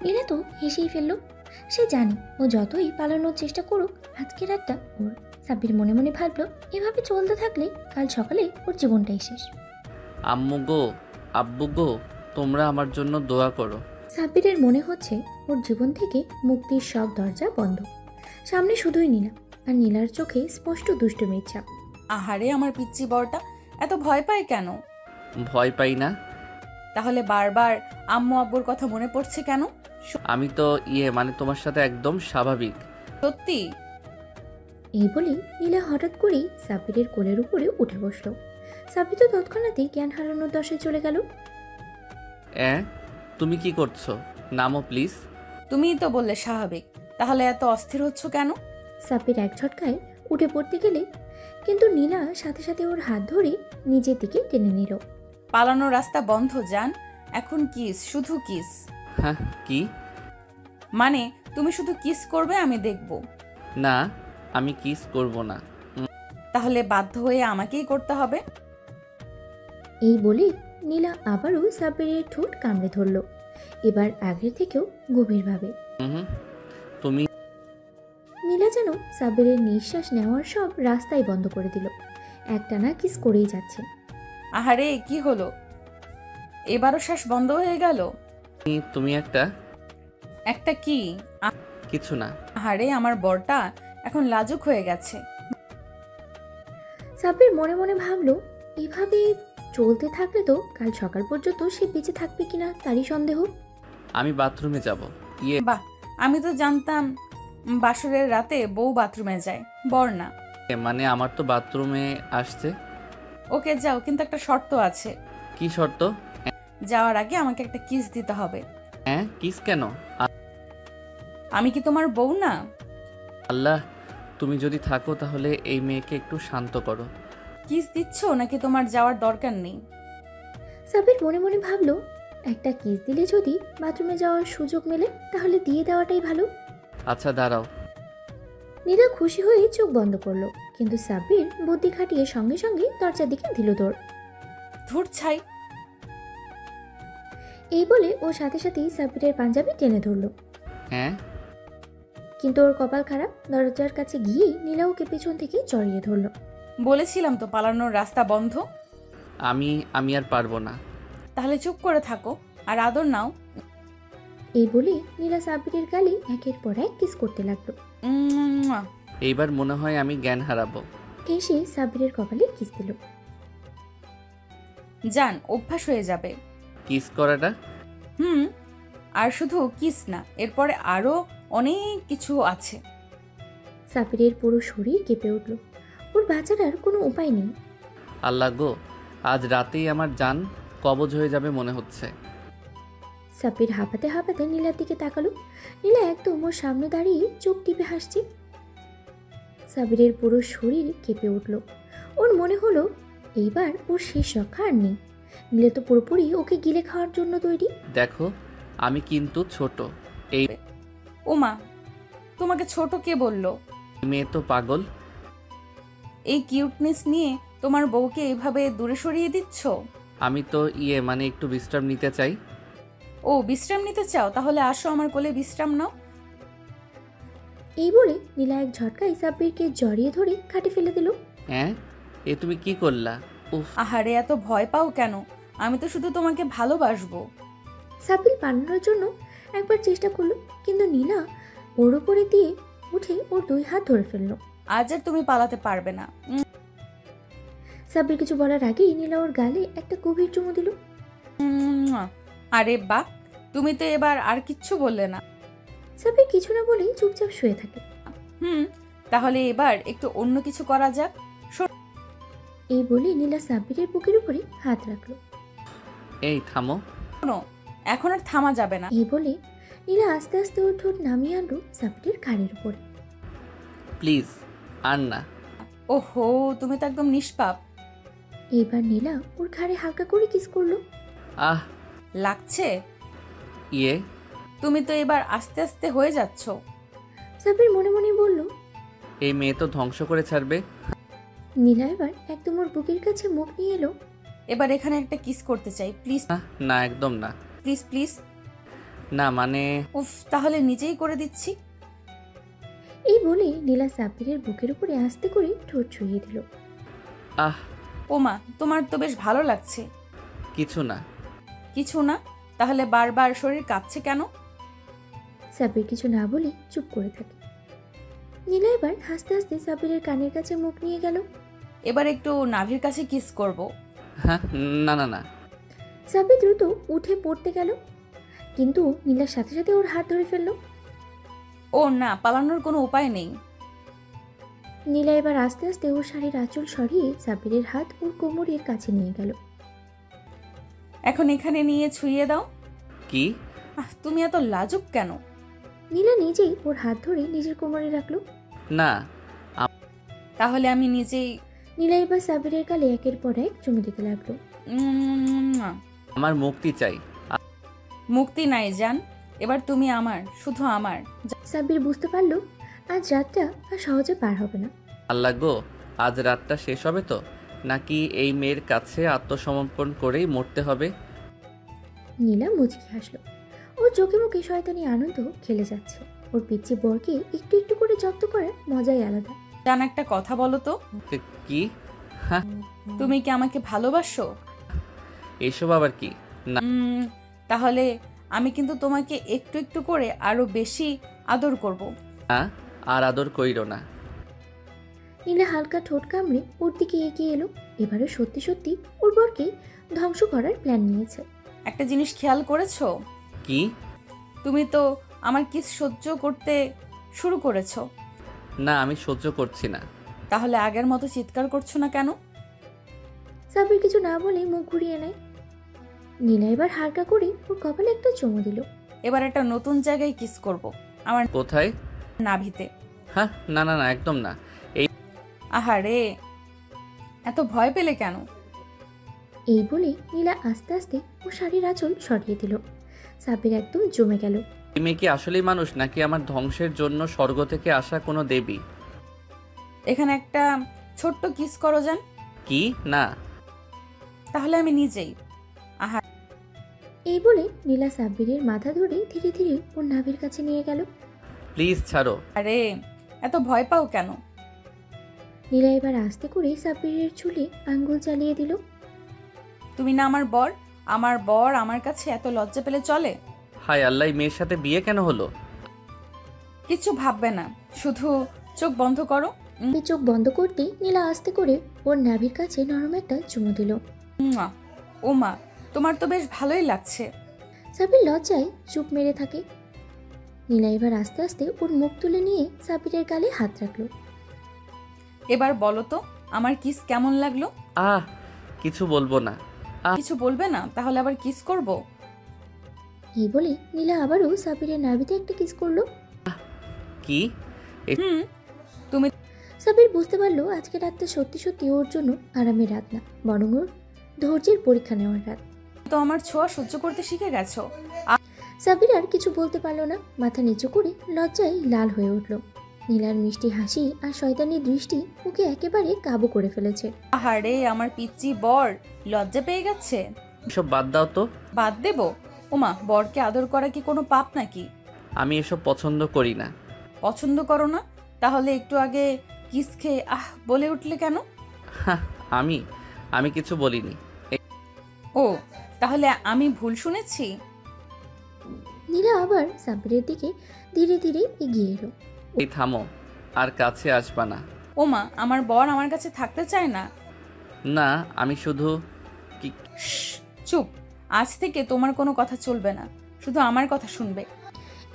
নীলা তো হেসেই ফেলল। সে জানে ও যতই পালানোর চেষ্টা করুক আজকে রাতটা ওর। সাব্বির মনে মনে ভাবলো এভাবে চলতে থাকলে কাল সকালে ওর জীবনটাই শেষ। আম্মু গো, আব্বু গো, তোমরা আমার জন্য দোয়া করো। সাব্বিরের মনে হচ্ছে ওর জীবন থেকে মুক্তির সব দরজা বন্ধ। সামনে শুধুই নীলা, আর নীলার চোখে স্পষ্ট দুষ্টুমির ছাপ। আহারে আমার পিচ্চি বরটা এত ভয় পায় কেন? ভয় পাই না। তাহলে বারবার আম্মু আব্বুর কথা মনে পড়ছে কেন? আমি তো মানে তোমার সাথে একদম স্বাভাবিক। সত্যি? এই বলে নীলা হঠাৎ করেই সাব্বিরের কোলের উপরে উঠে বসলো। সাব্বির তো তৎক্ষণাৎই জ্ঞান হারানোর দশায় চলে গেল। তুমি কি করছো? নামো প্লিজ। তুমিই তো বললে স্বাভাবিক, তাহলে এত অস্থির হচ্ছ কেন? সাব্বির এক ঝটকায় উঠে পড়তে গেলে কিন্তু নীলা সাথে সাথে ওর হাত ধরে নিজের দিকে টেনে নিল। পালানোর রাস্তা বন্ধ জান, এখন কিস, শুধু কিস। হ্যাঁ কি? মানে তুমি শুধু কিস করবে, আমি দেখব। না, আমি কিস করব না। তাহলে বাধ্য হয়ে আমাকেই করতে হবে। এই বলে নীলা আবারও সাব্বিরের ঠোঁট কামড়ে ধরল, এবার আগের থেকেও গভীরভাবে। তুমি নীলা যেন সাব্বিরের নিঃশ্বাস নেওয়ার সব রাস্তাই বন্ধ করে দিল। একটানা কিস করেই যাচ্ছে। আহারে কি হলো, এবারও শ্বাস বন্ধ হয়ে গেল? তুমি একটা কি? কিছু না। আহারে আমার বরটা এখন লাজুক হয়ে গেছে। সাব্বির মনে মনে ভাবলো এভাবে চলতে থাকলে তো কাল সকাল পর্যন্ত সে বেঁচে থাকবে কিনা তারই সন্দেহ। আমি বাথরুমে যাব। বাহ, আমি তো জানতাম বাসরের রাতে বউ বাথরুমে যায়, বর না। মানে আমার তো বাথরুমে আসছে। ওকে যাও, কিন্তু একটা শর্ত আছে। কি শর্ত? যাওয়ার আগে আমাকে একটা কিস দিতে হবে। কিস কেন? আমি কি তোমার বউ না? আল্লাহ, তুমি যদি থাকো তাহলে এই মেয়েকে একটু শান্ত করো। কিস দিচ্ছ নাকি তোমার যাওয়ার দরকার নেই? সাব্বির মনে মনে ভাবলো একটা কিস দিলে যদি বাথরুমে যাওয়ার সুযোগ মেলে তাহলে দিয়ে দেওয়াটাই ভালো। আচ্ছা দাঁড়াও। নীলা খুশি হয়ে চোখ বন্ধ করলো, কিন্তু সাব্বির বুদ্ধি খাটিয়ে সঙ্গে সঙ্গে দরজার দিকে দিল দৌড়। ধুর ছাই। এই বলে ও সাথে সাথেই সাব্বিরের পাঞ্জাবি টেনে ধরলো। কিন্তু ওর কপাল খারাপ, দরজার কাছে গিয়েই নীলা ওকে পেছন থেকে জড়িয়ে ধরলো। বলেছিলাম তো পালানোর রাস্তা বন্ধ। আমি আর পারবো না। তাহলে চুপ করে থাকো আর আদর নাও। এই বলে নীলা সাব্বিরের গালে একের পর এক কিস করতে লাগলো। এইবার মনে হয় আমি জ্ঞান হারাবো। এসে সাব্বিরের কপালে কিস দিল। জান, অভ্যাস হয়ে যাবে। কিস করাটা? আর শুধু কিস না, এরপরে আরো অনেক কিছু আছে। সাব্বিরের পুরো শরীর কেঁপে উঠল। ওর বাঁচার আর কোনো উপায় নেই। আল্লাহ গো, আজ রাতেই আমার জান কবজ হয়ে যাবে মনে হচ্ছে। সাব্বির হাঁপাতে হাঁপাতে নীলার দিকে তাকালো। নীলা একদম ওর সামনে দাঁড়িয়ে চোখ টিপে হাসছে। সাব্বিরের পুরো শরীর কেঁপে উঠল। ওর মনে হলো এইবার ওর শেষ রক্ষা আর নেই। নীলা তো পুরোপুরি ওকে গিলে খাওয়ার জন্য তৈরি। দেখো, আমি কিন্তু ছোট। এই ওমা, তোমাকে ছোট কে বললো? মেয়ে তো পাগল। এই কিউটনেস নিয়ে তোমার বউকে এভাবে দূরে সরিয়ে দিচ্ছ? আমি তো মানে একটু বিশ্রাম নিতে চাই। ও, বিশ্রাম নিতে চাও? তাহলে আসো আমার কোলে বিশ্রাম নাও। এই বলে নীলা এক ঝটকায় সাব্বিরকে জড়িয়ে ধরে খাটে ফেলে দিল। এ তুমি কি করলা? উফ। আহারে এত ভয় পাও কেন? আমি তো শুধু তোমাকে ভালোবাসবো। সাব্বির পালানোর জন্য একবার চেষ্টা করলো, কিন্তু নীলা ওর উপরে দিয়ে উঠে ওর দুই হাত ধরে ফেললো। আজ আর তুমি পালাতে পারবে না। সাব্বির কিছু বলার আগেই নীলা ওর গালে একটা গভীর চুমু দিল। আরে বাহ, তুমি তো এবার আর কিচ্ছু বললে না। সাব্বির কিছু না বলেই চুপচাপ শুয়ে থাকে। তাহলে এবার একটু অন্য কিছু করা যাক। এই বলে নীলা সাব্বিরের বুকের উপরে হাত রাখলো। এই থামো। শোনো, এখন আর থামা যাবে না। এই বলে নীলা আস্তে আস্তে ওর ঠোঁট নামিয়ে আনলো সাব্বিরের ঘাড়ের উপরে। প্লিজ, আর না। ওহো, তুমি তো একদম নিষ্পাপ। এইবার নীলা ওর ঘাড়ে হালকা করে কিস করলো। আহ, লাগছে? ইয়ে তুমি তো এবার আস্তে আস্তে হয়ে যাচ্ছ। সাব্বির মনে মনে বলল, এই মেয়ে তো ধ্বংস করে ছাড়বে। নীলা এবার একদম ওর বুকের কাছে মুখ নিয়ে এলো। এবার এখানে একটা কিস করতে চাই, প্লিজ। না, একদম না। Please please. না মানে উফ, তাহলে নিজেই করে দিচ্ছি। এই বলে নীলা সাব্বিরের বুকের উপরে আস্তে করে ঠোঁট ছুঁয়ে দিল। আহ ওমা, তোমার তো বেশ ভালো লাগছে। কিছু না। কিছু না? তাহলে বারবার শরীর কাঁপছে কেন? সাব্বির কিছু না বলে চুপ করে থাকে। নীলা এবার হাসতে হাসতে সাব্বিরের কানের কাছে মুখ নিয়ে গেল। এবার একটু নাভির কাছে কিস করব। হ্যাঁ, না না না। সাব্বির দ্রুত উঠে পড়তে গেল, কিন্তু নীলার সাথে সাথে ওর হাত ধরে ফেলল। ও না, পালানোর কোনো উপায় নেই। নীলা এবার আস্তে আস্তে ওর শাড়ির আঁচল সরিয়ে সাব্বিরের হাত ওর কোমরের কাছে নিয়ে গেল। এখন এখানে নিয়ে ছুঁয়ে দাও। কি? তুমি এত লাজুক কেন? নীলা নিজেই ওর হাত ধরে নিজের কোমরে রাখলো। না। তাহলে আমি নিজেই। নীলা এবার সাব্বিরের গালে একের পর এক চুমু দিতে লাগলো। আমার মুক্তি চাই। মুক্তি নাই জান, এবার তুমি আমার, শুধু আমার। সাব্বির বুঝতে পারলো আজ রাতটা আর সহজে পার হবে না। আল্লাহ গো, আজ রাতটা শেষ হবে তো, নাকি এই মেয়ের কাছে আত্মসমর্পণ করেই মরতে হবে? নীলা মুচকি হাসলো। ওর চোখে মুখে শয়তানি আনন্দ খেলে যাচ্ছে। ওর পিচ্ছি বরকে একটু একটু করে জব্দ করার মজাই আলাদা। জান, একটা কথা বলো তো, কি? হ্যাঁ, তুমি কি আমাকে ভালোবাসো? এসব আবার কি? না। তাহলে আমি কিন্তু তোমাকে একটু একটু করে আরো বেশি আদর করব। না, আর আদর কইরো না। নীলা হালকা ঠোঁট কামড়ে ওর দিকে এগিয়ে এলো। এবারে সত্যি সত্যি ওর বরকে ধ্বংস করার প্ল্যান নিয়েছে। একটা জিনিস খেয়াল করেছো? কি? তুমি তো আমার কিস সহ্য করতে শুরু করেছো। না, আমি সহ্য করছি না। তাহলে আগের মতো চিৎকার করছো না কেন? সাব্বির কিছু না বলে মুখ ঘুরিয়ে নেয়। নীলা এবার হালকা করে ওর কপালে একটা চুমু দিল। এবার একটা নতুন জায়গায় কিস করব, আমার কোথায়? নাভিতে। হ্যাঁ, না না না, একদম না। আহারে, এত ভয় পেলে কেন? এই বলে নীলা আস্তে আস্তে ওর শাড়ির আঁচল সরিয়ে দিল। সাব্বির একদম জমে গেল। এই মেয়ে কি আসলেই মানুষ, নাকি আমার ধ্বংসের জন্য স্বর্গ থেকে আসা কোনো দেবী? এখানে একটা ছোট্ট কিস করো যান। কি? না। তাহলে আমি নিজেই। এই বলে নীলা সাব্বিরের মাথা ধরে ধীরে ধীরে ওর নাভির কাছে নিয়ে গেল। প্লিজ ছাড়ো। আরে, এত ভয় পাও কেন? নীলা এবার আস্তে করে সাব্বিরের চুলে আঙ্গুল চালিয়ে দিল। তুমি না আমার বর, আমার বর আমার কাছে এত লজ্জা পেলে চলে? হায় আল্লাহ, এই মেয়ের সাথে বিয়ে কেন হলো? কিছু ভাববে না, শুধু চোখ বন্ধ করো। এই চোখ বন্ধ করতেই নীলা আস্তে করে ওর নাভির কাছে নরম একটা চুমু দিল। ও মা, তোমার তো বেশ ভালোই লাগছে। সাব্বির লজ্জায় চুপ মেরে থাকে। নীলা এবার আস্তে আস্তে ওর মুখ তুলে নিয়ে সাব্বিরের গালে হাত রাখলো। এবার বলো তো, আমার কিস কেমন লাগলো? কিছু বলবো না। কিছু বলবে না? তাহলে আবার কিস করব। এই বলে নীলা আবারও সাব্বিরের নাভিতে একটা কিস করলো। কি? সাব্বির বুঝতে পারলো আজকে রাতটা সত্যি সত্যি ওর জন্য আরামের রাত না, বরং ওর ধৈর্যের পরীক্ষা নেওয়ার রাত। তো আমার ছোঁয়া সহ্য করতে শিখে গেছো। সাব্বির আর কিছু বলতে পারলো না, মাথা নিচু করে লজ্জায় লাল হয়ে উঠল। নীলার মিষ্টি হাসি আর শয়তানি দৃষ্টি ওকে একেবারে কাবু করে ফেলেছে। আহারে, আমার পিচ্চি বর লজ্জা পেয়ে গেছে। এসব বাদ দাও তো। বাদ দেব? ওমা, বরকে আদর করা কি কোনো পাপ নাকি? আমি এসব পছন্দ করি না। পছন্দ করো না? তাহলে একটু আগে কিস খেয়ে বলে উঠলে কেন? হ্যাঁ, আমি কিছু বলিনি। ও, তাহলে আমি ভুল শুনেছি। নীলা আবার সাব্বিরের দিকে ধীরে ধীরে এগিয়ে এলো। এই থামো, আর কাছে আসবা না। ওমা, আমার বর আমার কাছে থাকতে চায় না। না, আমি শুধু চুপ, আজ থেকে তোমার কোনো কথা চলবে না, শুধু আমার কথা শুনবে।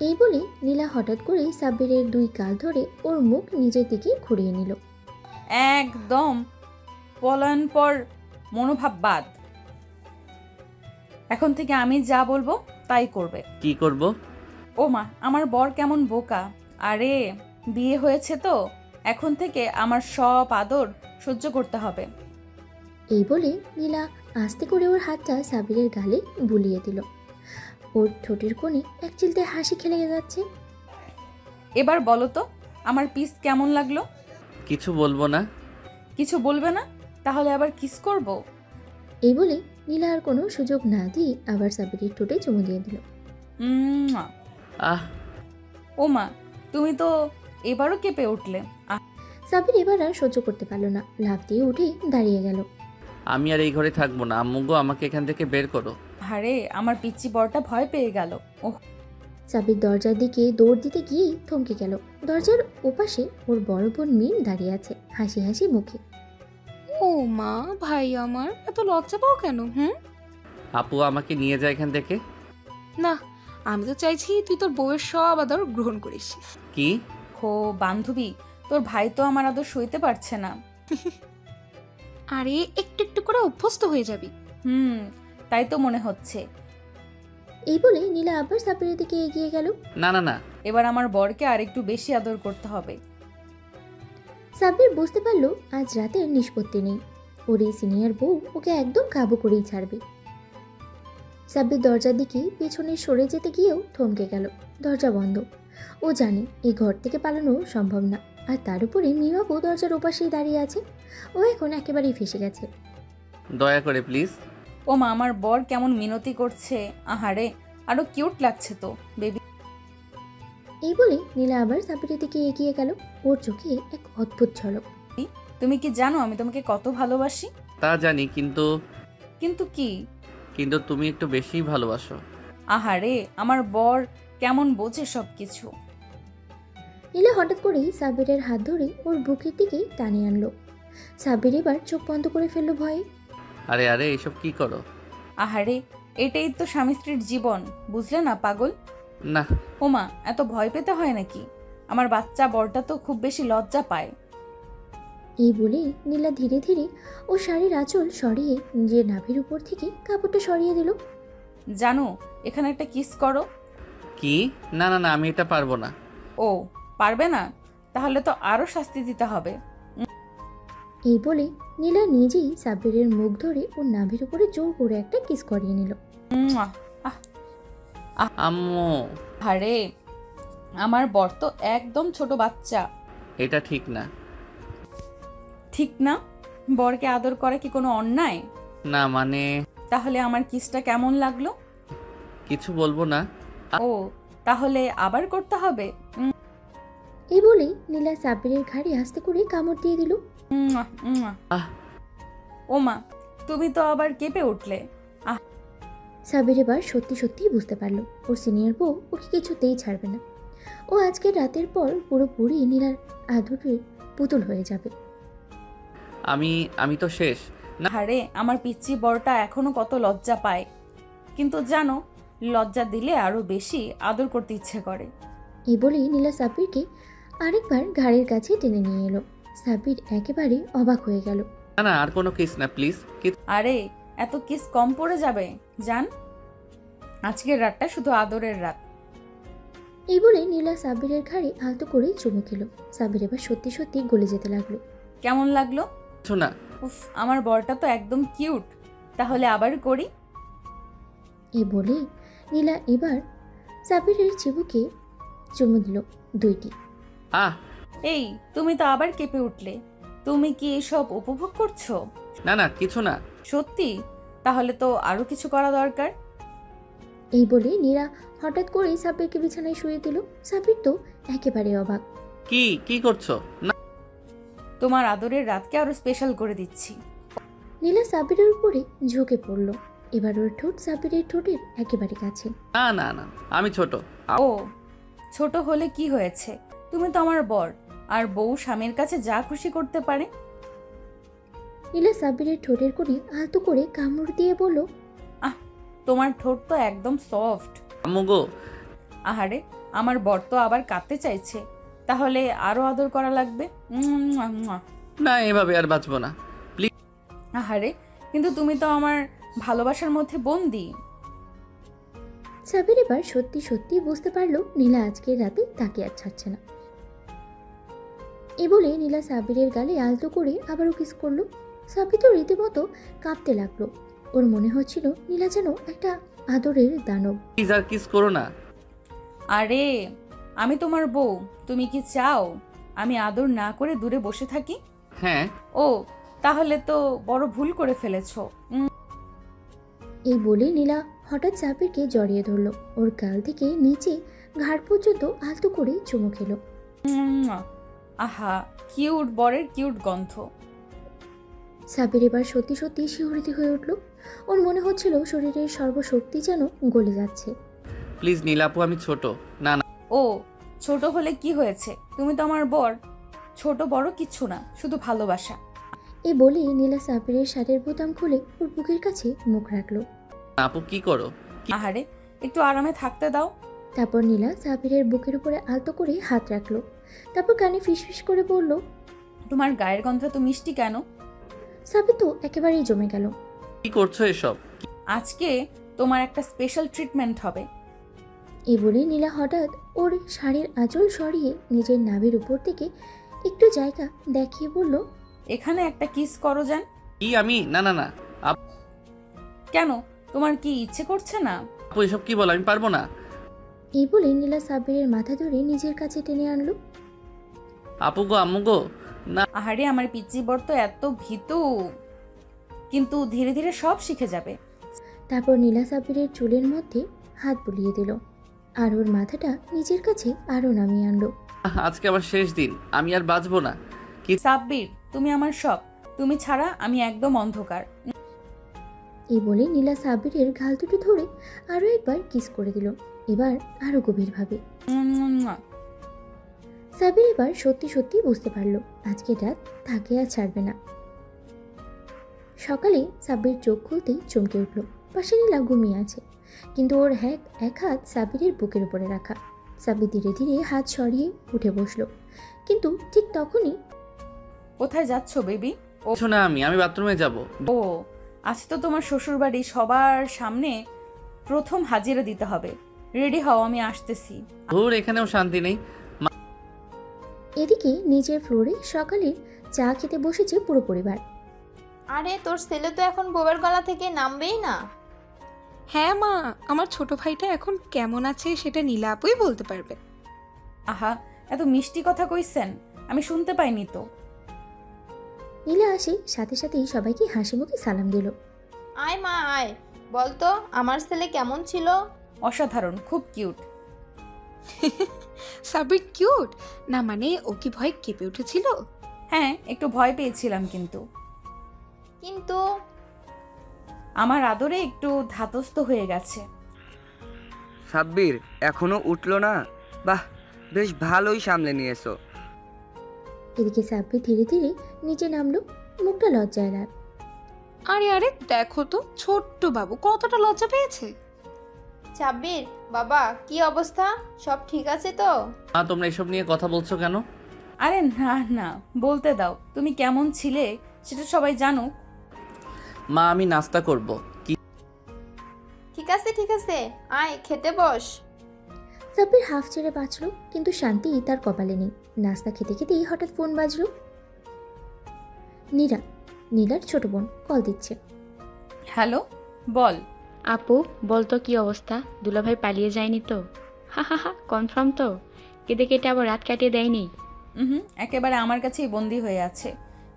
এই বলে নীলা হঠাৎ করে সাব্বিরের দুই গাল ধরে ওর মুখ নিজের দিকে ঘুরিয়ে নিল। একদম পলায়নপর মনোভাব বাদ। এখন থেকে আমি যা বলবো তাই করবে। কি করব? ওমা, আমার বর কেমন বোকা। আরে, বিয়ে হয়েছে তো, এখন থেকে আমার সব আদর সহ্য করতে হবে। এই বলে নীলা আস্তে করে ওর হাতটা সাব্বিরের গালে বুলিয়ে দিল। ওর ঠোঁটের কোণে এক চিলতে হাসি খেলে যাচ্ছে। এবার বলো তো, আমার পিস কেমন লাগলো? কিছু বলবো না। কিছু বলবে না? তাহলে আবার কিস করব। এই বলে নীলা আর কোনো সুযোগ না দিয়ে আবার সাব্বিরের ঠোঁটে চুমু দিয়ে দিল। উম্মুয়া। আহ ও মা, তুমি তো এবারও কেঁপে উঠলে। সাব্বির এবার আর সহ্য করতে পারল না, লাফ দিয়ে উঠে দাঁড়িয়ে গেল। আমি আর এই ঘরে থাকবো না, আম্মু গো আমাকে এখান থেকে বের করো। আরে আমার পিচ্চি বরটা ভয় পেয়ে গেল। ওহ, সাব্বির দরজার দিকে দৌড় দিতে গিয়েই থমকে গেল। দরজার ওপাশে ওর বড় বোন মিম দাঁড়িয়ে আছে, হাসি হাসি মুখে। ও মা, ভাই আমার এত লজ্জা পাও কেন? আপু আমাকে নিয়ে যায় এখান থেকে। না, আমি তো চাইছি তুই তোর বউয়ের সব আদর গ্রহণ করিস। কি? হো বান্ধবী, তোর ভাই তো আমার আদর সইতে পারছে না। আরে একটু একটু করে অভ্যস্ত হয়ে যাবি। তাই তো মনে হচ্ছে। এই বলে নীলা আবার সাব্বিরের দিকে এগিয়ে গেল। না না না, এবার আমার বরকে আর একটু বেশি আদর করতে হবে। সাব্বির বুঝতে পারলো আজ রাতের নিষ্পত্তি নেই, ওর এই সিনিয়র বউ ওকে একদম কাবু করেই ছাড়বে। সাব্বির দরজার দিকে পেছনে সরে যেতে গিয়েও থমকে গেল। দরজা বন্ধ। ও জানে এই ঘর থেকে পালানো সম্ভব না, আর তার উপরে মিমাপু দরজার ওপাশেই দাঁড়িয়ে আছে। ও এখন একেবারেই ফেসে গেছে। দয়া করে প্লিজ। ও মা, আমার বর কেমন মিনতি করছে। আহারে, আরো কিউট লাগছে তো বেবি। এই বলে নীলা আবার সাব্বিরের দিকে এগিয়ে গেল। ওর চোখে এক অদ্ভুত ঝলক। তুমি কি জানো আমি তোমাকে কত ভালোবাসি? তা জানি, কিন্তু কিন্তু কি? কিন্তু তুমি একটু বেশিই ভালোবাসো। আহারে, আমার বর কেমন বোঝে সবকিছু। নীলা হঠাৎ করেই সাব্বিরের হাত ধরে ওর বুকের দিকে টানে আনলো। সাব্বির এবার চোখ বন্ধ করে ফেললো ভয়ে। আরে আরে এসব কি করো? আহারে, এটাই তো স্বামী স্ত্রীর জীবন, বুঝলে না পাগল? না। ওমা, এত ভয় পেতে হয় নাকি? আমার বাচ্চা বরটা তো খুব বেশি লজ্জা পায়। এই বলেই নীলা ধীরে ধীরে ও শাড়ির আঁচল সরিয়ে নিজের নাভির উপর থেকে কাপড়টা সরিয়ে দিল। জানো, এখানে একটা কিস করো। কি? না না না, আমি এটা পারবো না। ও, পারবে না? তাহলে তো আরো শাস্তি দিতে হবে। এই বলে নীলা নিজেই সাব্বিরের মুখ ধরে ওর নাভির উপরে জোর করে একটা কিস করিয়ে নিল। মুয়া। আম্মু। আরে, আমার বর তো একদম ছোট বাচ্চা। এটা ঠিক না। ঠিক না? বরকে আদর করা কি কোনো অন্যায়? না মানে তাহলে আমার কিসটা কেমন লাগলো? কিছু বলবো না। ও, তাহলে আবার করতে হবে? এই বলেই নীলা সাব্বিরের ঘাড়ে আস্তে করে কামড় দিয়ে দিল। মুয়া, মুয়া। আহ। ওমা, তুমি তো আবার কেঁপে উঠলে। সাব্বির এবার সত্যি সত্যিই বুঝতে পারলো ওর সিনিয়র বউ ওকে কিছুতেই ছাড়বে না। ও আজকের রাতের পর পুরোপুরি নীলার আদরের পুতুল হয়ে যাবে। আমি তো শেষ। না। আরে, আমার পিচ্চি বরটা এখনো কত লজ্জা পায়, কিন্তু জানো, লজ্জা দিলে আরো বেশি আদর করতে ইচ্ছে করে। এই বলেই নীলা সাব্বিরকে আরেকবার ঘাড়ের কাছে টেনে নিয়ে এলো। সাব্বির একেবারে অবাক হয়ে গেল। না না, আর কোনো কিস না প্লিজ। আরে, এত কিস কম পড়ে যাবে জান। আজকের রাতটা শুধু আদরের রাত। এই বলে নীলা সাব্বিরের ঘাড়ে আলতো করে চুমু খেলো। সাব্বির এবার সত্যি সত্যি গলে যেতে লাগলো। কেমন লাগলো? কিছু না। উফ, আমার বরটা তো একদম কিউট। তাহলে আবার করি। এই বলে নীলা এবার সাব্বিরের চিবুকে চুমু দিল দুইটি। আহ। এই, তুমি তো আবার কেঁপে উঠলে। তুমি কি এসব উপভোগ করছো? না না, কিছু না। সত্যি? তাহলে তো আরো কিছু করা দরকার। এই বলে নীলা হঠাৎ করেই সাব্বিরকে বিছানায় শুয়ে দিল। সাব্বির তো একেবারে অবাক। কি কি করছো? না। তোমার আদরের রাতকে আরো স্পেশাল করে দিচ্ছি। নীলা সাব্বিরের উপরে ঝুঁকে পড়ল। এবার ওর ঠোঁট সাব্বিরের ঠোঁটের একেবারে কাছে। না না না, আমি ছোট। ও, ছোট হলে কি হয়েছে? তুমি তো আমার বর, আর বউ স্বামীর কাছে যা খুশি করতে পারে। নীলা সাব্বিরের ঠোঁটের কোণে আলতো করে কামড় দিয়ে বলল, তোমার ঠোঁট তো একদম সফট। আম্মু গো। আহারে, আমার বর তো আবার কাঁদতে চাইছে। তাহলে আরো আদর করা লাগবে। মুয়া, মুয়া। না, এভাবে আর বাঁচবো না। আহারে, কিন্তু তুমি তো আমার ভালোবাসার মধ্যে বন্দি। সাব্বির এবার সত্যি সত্যি বুঝতে পারলো নীলা আজকের রাতে তাকে আর ছাড়ছে না। এ বলে নীলা সাব্বিরের গালে আলতো করে আবারও কিস করলো। সাব্বির তো রীতিমতো কাঁপতে লাগলো। ওর মনে হচ্ছিল নীলা যেন একটা আদরের দানব। প্লিজ আর কিস করো না। আরে, আমি তোমার বউ, তুমি কি চাও আমি আদর না করে দূরে বসে থাকি? হ্যাঁ। ও, তাহলে তো বড় ভুল করে ফেলেছো। এই বলে নীলা হঠাৎ সাব্বিরকে জড়িয়ে ধরল, ওর গাল থেকে নিচে ঘাড় পর্যন্ত আলতো করে চুমু খেলো। আহা, কিউট বরের কিউট গন্ধ। সাব্বির এবার সত্যি সত্যি শিহরিত হয়ে উঠল। ওর মনে হচ্ছিল শরীরের সর্বশক্তি যেন গলে যাচ্ছে। প্লিজ নীলাপু, আমি ছোট। না না, ও ছোট হলে কি হয়েছে, তুমি তো আমার বর। ছোট বড় কিচ্ছু না, শুধু ভালোবাসা। এই বলেই নীলা সাব্বিরের শাড়ির বোতাম খুলে ওর বুকের কাছে মুখ রাখলো। আপু কি করো? আহারে, একটু আরামে থাকতে দাও। তারপর নীলা সাব্বিরের বুকের উপরে আলতো করে হাত রাখলো। তারপর কানে ফিসফিস করে বলল, তোমার গায়ের গন্ধ তো মিষ্টি কেন? সাব্বির তো একেবারেই জমে গেল। কি করছো এসব? আজকে তোমার একটা স্পেশাল ট্রিটমেন্ট হবে। এই বলে নীলা হঠাৎ ওর শাড়ির আঁচল সরিয়ে নিজের নাভির উপর থেকে একটু জায়গা দেখিয়ে বলল, এখানে একটা কিস করো যান। কি আমি? না না না কেন, তোমার কি ইচ্ছে করছে না? আপু, এসব কি বলো? আমি পারবো না। এই বলে নীলা সাব্বিরের মাথা ধরে নিজের কাছে টেনে আনলো। আপু গো, আম্মু গো, না। আহারে, আমার পিচ্চি বর তো এত ভীতু, কিন্তু ধীরে ধীরে সব শিখে যাবে। তারপর নীলা সাব্বিরের চুলের মধ্যে হাত বুলিয়ে দিল আর ওর মাথাটা নিজের কাছে আরো নামিয়ে আনলো। আজকে আমার শেষ দিন, আমি আর বাঁচবো না। সাব্বির, তুমি আমার সব, তুমি ছাড়া আমি একদম অন্ধকার। এই বলে নীলা সাব্বিরের গাল দুটো ধরে আরো একবার কিস করে দিল, এবার আরো গভীরভাবে। সাব্বির এবার সত্যি সত্যি বুঝতে পারলো আজকে রাত তাকে আর ছাড়বে না। সকালে সাব্বির চোখ খুলতেই চমকে উঠল। পাশে নীলা ঘুমিয়ে আছে, কিন্তু ওর এক হাত সাব্বিরের বুকের উপরে রাখা। সাব্বির ধীরে ধীরে হাত সরিয়ে উঠে বসলো, কিন্তু ঠিক তখনই, কোথায় যাচ্ছ বেবি? কিছু না, আমি বাথরুমে যাব। ও, আজ তো তোমার শ্বশুর বাড়ি সবার সামনে প্রথম হাজিরা দিতে হবে। রেডি হও, আমি আসতেছি। ধুর, এখানেও শান্তি নেই। এদিকে নিচের ফ্লোরে সকালে চা খেতে বসেছে পুরো পরিবার। আরে তোর ছেলে তো এখন বউয়ের গলা থেকে নামবেই না। হ্যাঁ মা, আমার ছোট ভাইটা এখন কেমন আছে সেটা নীলা আপুই বলতে পারবে। আহা, এত মিষ্টি কথা কইছেন, আমি শুনতে পাইনি তো। নীলা আসে সাথে সাথেই সবাইকে হাসি মুখে সালাম দিল। আয় মা আয়, বলতো আমার ছেলে কেমন ছিল? অসাধারণ, খুব কিউট। সাব্বির কিউট না? মানে ও কি ভয় কেঁপে উঠেছিল? হ্যাঁ, একটু ভয় পেয়েছিলাম, কিন্তু কিন্তু আমার আদরে একটু ধাতস্থ হয়ে গেছে। সাব্বির এখনো উঠলো না? বাহ, বেশ ভালোই সামলে নিয়েছো। এদিকে সাব্বির ধীরে ধীরে নিচে নামলো, মুখটা লজ্জায় লাল। আরে আরে দেখো তো, ছোট্ট বাবু কতটা লজ্জা পেয়েছে। সাব্বির বাবা, কি অবস্থা? সব ঠিক আছে তো? মা, তোমরা এসব নিয়ে কথা বলছো কেন? আরে না না, বলতে দাও, তুমি কেমন ছিলে সেটা সবাই জানো। মা, আমি নাস্তা করব। কি? ঠিক আছে, আয় খেতে বস। সাব্বির হাফ ছেড়ে বাঁচলো, কিন্তু শান্তি তার কপালে নেই। নাস্তা খেতে খেতেই হঠাৎ ফোন বাজলো। নীলার ছোট বোন কল দিচ্ছে। হ্যালো, বল। আপু বলতো কি অবস্থা? দুলাভাই পালিয়ে যায়নি তো? হা হা হা, কনফার্ম তো? কেটে কেটে আবার রাত কাটিয়ে দেয়নি? একেবারে আমার কাছেই বন্দি হয়ে আছে।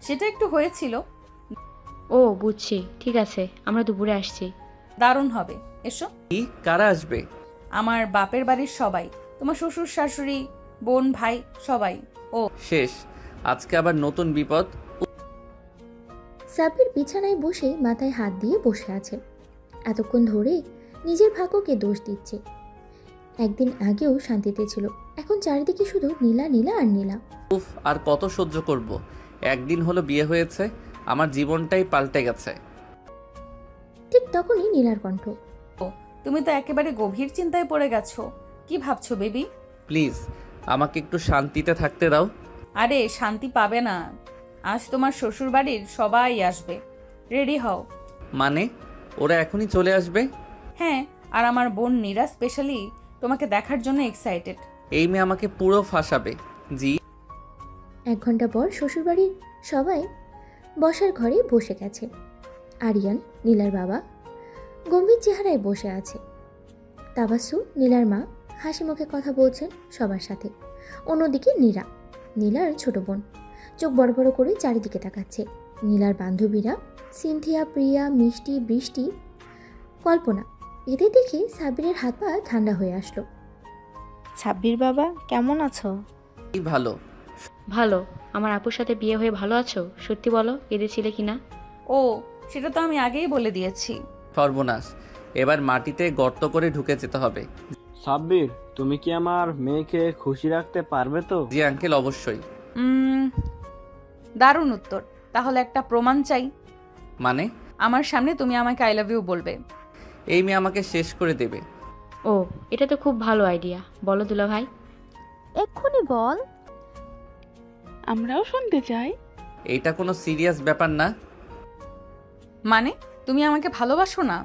সেটা একটু হয়েছিল। ও বুঝছি, ঠিক আছে, আমরা দুপুরে আসছি। দারুণ হবে, এসো। কি? কারা আসবে? আমার বাপের বাড়ির সবাই, তোমার শ্বশুর শাশুড়ি, বোন ভাই সবাই। ও শেষ, আজকে আবার নতুন বিপদ। সাব্বির বিছানায় বসে মাথায় হাত দিয়ে বসে আছে। এতক্ষণ ধরে নিজের ভাগ্যকে দোষ দিচ্ছে। একদিন আগেও শান্তিতে ছিল, এখন চারিদিকে শুধু নীলা নীলা আর নীলা। উফ, আর কত সহ্য করব? একদিন হলো বিয়ে হয়েছে, আমার জীবনটাই পাল্টে গেছে। ঠিক তখনই নীলার কণ্ঠ। তুমি তো একেবারে গভীর চিন্তায় পড়ে গেছো। কি ভাবছো বেবি? প্লিজ আমাকে একটু শান্তিতে থাকতে দাও। আরে শান্তি পাবে না, আজ তোমার শ্বশুর বাড়ির সবাই আসবে। রেডি হও। মানে ওরা এখনই চলে আসবে? হ্যাঁ, আর আমার বোন নীরা স্পেশালি তোমাকে দেখার জন্য এক্সাইটেড। এই মেয়ে আমাকে পুরো ফাঁসাবে। জি। 1 ঘন্টা পর শ্বশুরবাড়ির সবাই বসার ঘরে বসে গেছে। আরিয়ান, নীলার বাবা, গম্ভীর চেহারায় বসে আছে। তাবাসসুম, নীলার মা, হাসি মুখে কথা বলছেন সবার সাথে। অন্যদিকে নীলার ছোট বোন, চোখ বড় বড় করে চারিদিকে তাকাচ্ছে। নীলার বান্ধবীরা সিনথিয়া, প্রিয়া, মিষ্টি, বৃষ্টি কল্পনা। এদের দেখে সাব্বিরের হাত পা ঠান্ডা হয়ে আসলো। সাব্বির বাবা কেমন আছো? কি ভালো। ভালো। আমার আপুর সাথে বিয়ে হয়ে ভালো আছো? সত্যি বলো, কেঁদেছিলে কিনা? ও, সেটা তো আমি আগেই বলে দিয়েছি। সর্বনাশ, এবার মাটিতে গর্ত করে ঢুকে যেতে হবে। সাব্বির, তুমি কি আমার মেয়েকে খুশি রাখতে পারবে তো? জি আঙ্কেল, অবশ্যই। দারুণ উত্তর। তাহলে একটা প্রমাণ চাই। মানে? আমার সামনে তুমি আমাকে আই লাভ ইউ বলবে। এই মেয়ে আমাকে শেষ করে দেবে। ও, এটা তো খুব ভালো আইডিয়া। বলো দুলাভাই। এক্ষুনি বল। আমরাও শুনতে চাই। এইটা কোনো সিরিয়াস ব্যাপার না। মানে তুমি আমাকে ভালোবাসো না?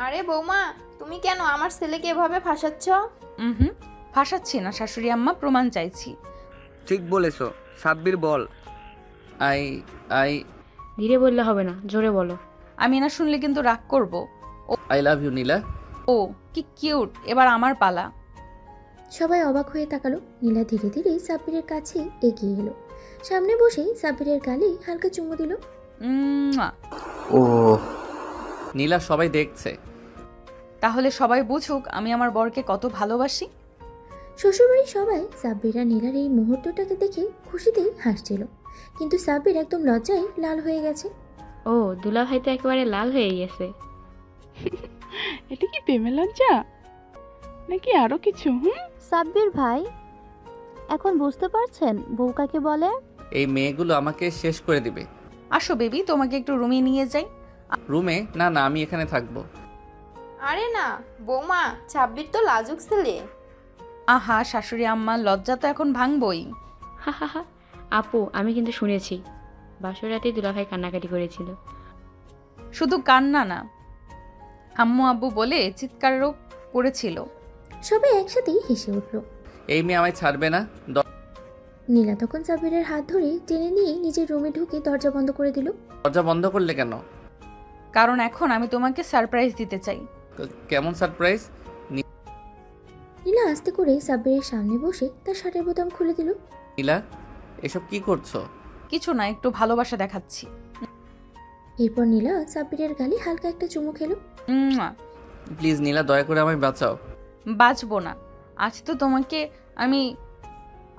আরে বৌমা, তুমি কেন আমার ছেলেকে এভাবে ফাঁসাচ্ছ? হুম, ফাঁসাচ্ছি না শাশুড়ি আম্মা, প্রমাণ চাইছি। ঠিক বলেছো। সাব্বির বল। আই আই ধীরে বললে হবে না, জোরে বলো। আমি না শুনলে কিন্তু রাগ করব। আই লাভ ইউ নীলা। ও কি কিউট, এবার আমার পালা। সবাই অবাক হয়ে তাকালো। নীলা ধীরে ধীরে সাব্বিরের কাছে এগিয়ে এলো। সামনে বসে সাব্বিরের গালে হালকা চুমু দিল। ও নীলা, সবাই দেখছে। তাহলে সবাই বুঝুক আমি আমার বরকে কত ভালোবাসি। শ্বশুরবাড়ির সবাই সাব্বির আর নীলার এই মুহূর্তটাকে দেখে খুশিতেই হাসছিল, কিন্তু সাব্বির একদম লজ্জায় লাল হয়ে গেছে। ও, দুলাভাই তো একেবারে লাল হয়ে গেছে। এটা কি প্রেমে লজ্জা নাকি আরো কিছু? সাব্বির ভাই, এখন বুঝতে পারছেন বউ কাকে বলে? এই মেয়েগুলো আমাকে শেষ করে দিবে। আসো বেবি, তোমাকে একটু রুমে নিয়ে যাই। রুমে? না না, আমি এখানে থাকবো। আরে না বৌমা, ছাব্বির তো লাজুক ছেলে। আহা শাশুড়ি আম্মা, লজ্জা তো এখন ভাঙবই। হা হা হা। আপু, আমি কিন্তু শুনেছি বাসর রাতে দুলাভাই কান্নাকাটি করেছিল। শুধু কান্না না, আম্মু আব্বু বলে চিৎকারও করেছিল। সবাই একসাথেই হেসে উঠল। এই মেয়ে আমায় ছাড়বে না। নীলা তখন সাব্বিরের হাত ধরে টেনে নিয়ে নিজের রুমে ঢুকে দরজা বন্ধ করে দিল। দরজা বন্ধ করলে কেন? কারণ এখন আমি তোমাকে সারপ্রাইজ দিতে চাই। কেমন সারপ্রাইজ? নীলা আস্তে করে সাব্বিরের সামনে বসে তার শার্টের বোতাম খুলে দিল। নীলা, এসব কি করছো? কিছু না, একটু ভালোবাসা দেখাচ্ছি। এরপর নীলা সাব্বিরের গালে হালকা একটা চুমু খেলো। প্লিজ নীলা, দয়া করে আমায় বাঁচাও। বাঁচবো না, আজ তো তোমাকে আমি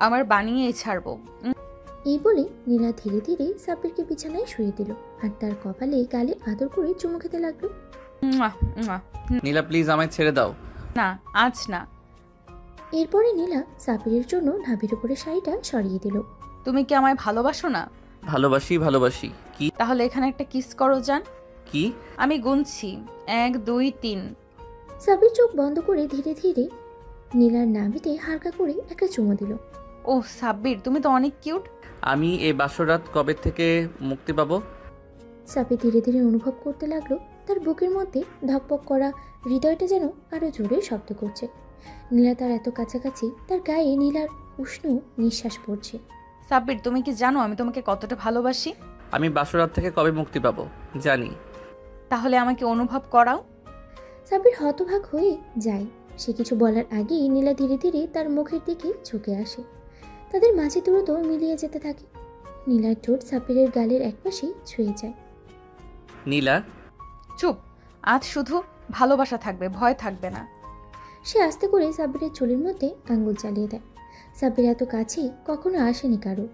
আমার বানিয়েই ছাড়বো। এই বলে নীলা ধীরে ধীরে সাব্বিরকে বিছানায় শুয়ে দিল আর তার কপালে গালে আদর করে চুমু খেতে লাগলো। নীলা প্লিজ, আমায় ছেড়ে দাও। না, আজ না। এরপরে নীলা সাব্বিরের জন্য নাভির উপরে শাড়িটা সরিয়ে দিল। তুমি কি আমায় ভালোবাসো না? ভালোবাসি ভালোবাসি। কি? তাহলে এখানে একটা কিস করো জান। কি? আমি গুনছি, 1 2 3। সাব্বির চোখ বন্ধ করে ধীরে ধীরে নীলার নাভিতে হালকা করে একটা চুমু দিল। ও সাব্বির, তুমি তো অনেক কিউট। আমি এই বাসর রাত কবে থেকে মুক্তি পাবো? সাব্বির ধীরে ধীরে অনুভব করতে লাগলো তার বুকের মধ্যে ধকপক করা হৃদয়টা যেন আরো জোরে শব্দ করছে। নীলা তার এত কাছাকাছি, তার গায়ে নীলার উষ্ণ নিঃশ্বাস পড়ছে। সাব্বির, তুমি কি জানো আমি তোমাকে কতটা ভালোবাসি? আমি বাসর রাত থেকে কবে মুক্তি পাবো জানি। তাহলে আমাকে অনুভব করাও। সাব্বির হতবাক হয়ে যায়। সে কিছু বলার আগেই নীলা ধীরে ধীরে তার মুখের দিকে ঝুঁকে আসে। তাদের মাঝে দূরত্ব মিলিয়ে যেতে থাকে। নীলার ঠোঁট সাব্বিরের গালের একপাশে ছুঁয়ে যায়। নীলা চুপ, আজ শুধু ভালোবাসা থাকবে, ভয় থাকবে না। সে আস্তে করে সাব্বিরের চুলের মধ্যে আঙ্গুল চালিয়ে দেয়। সাব্বির এত কাছে কখনো আসেনি কারো।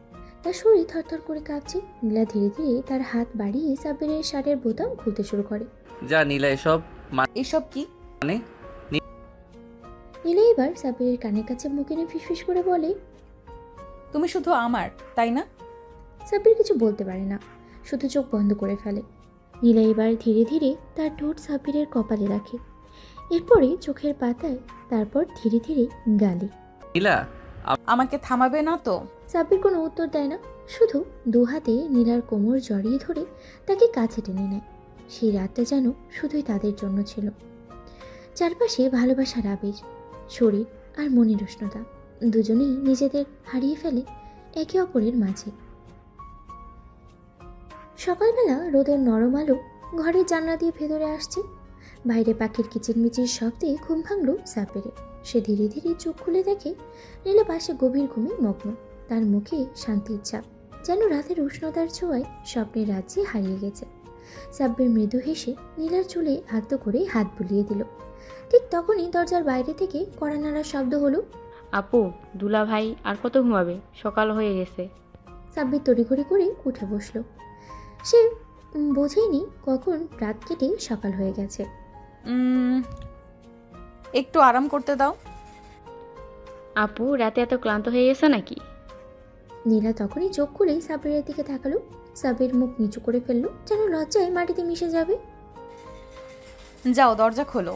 তার শরীর থরথর করে কাঁপছে। নীলা ধীরে ধীরে তার হাত বাড়িয়ে সাব্বিরের শার্টের বোতাম খুলতে শুরু করে। যা নীলা, এসব কি? মানে? নীলা এবার সাব্বিরের কানের কাছে মুখ এনে ফিসফিস করে বলে, তুমি শুধু আমার, তাই না? সাব্বির কিছু বলতে পারে না, শুধু চোখ বন্ধ করে ফেলে। নীলা এবার ধীরে ধীরে তার ঠোঁট সাব্বিরের কপালে রাখে, এরপরে চোখের পাতায়, তারপর ধীরে ধীরে গালে। নীলা, আমাকে থামাবে না তো? সাব্বির কোনো উত্তর দেয় না, শুধু দু হাতে নীলার কোমর জড়িয়ে ধরে তাকে কাছে টেনে নেয়। সেই রাতটা যেন শুধুই তাদের জন্য ছিল। চারপাশে ভালোবাসার আবির, শরীর আর মনের উষ্ণতা, দুজনেই নিজেদের হারিয়ে ফেলে একে অপরের মাঝে। সকালবেলা রোদের নরম আলো ঘরের জানলা দিয়ে ভেতরে আসছে। বাইরে পাখির কিচিরমিচির শব্দে ঘুম ভাঙল সাব্বিরের। সে ধীরে ধীরে চোখ খুলে দেখে নীলা পাশে গভীর ঘুমে মগ্ন। তার মুখে শান্তির ছাপ, যেন রাতের উষ্ণতার ছোঁয়ায় স্বপ্নের রাজ্যে হারিয়ে গেছে। সাব্বির মৃদু হেসে নীলার চুলে আলতো করে হাত বুলিয়ে দিল। ঠিক তখনই দরজার বাইরে থেকে কড়া নাড়ার শব্দ হলো। আপু, দুলা ভাই আর কত ঘুমাবে? সকাল হয়ে গেছে। সাব্বির তড়িঘড়ি করে উঠে বসলো। সে বোঝেনি কখন রাত কেটে সকাল হয়ে গেছে। একটু আরাম করতে দাও। আপু, রাতে এত ক্লান্ত হয়ে গেছে নাকি? নীলা তখনই চোখ খুলেই সাব্বিরের দিকে তাকালো। সাব্বির মুখ নিচু করে ফেললো, যেন লজ্জায় মাটিতে মিশে যাবে। যাও, দরজা খোলো।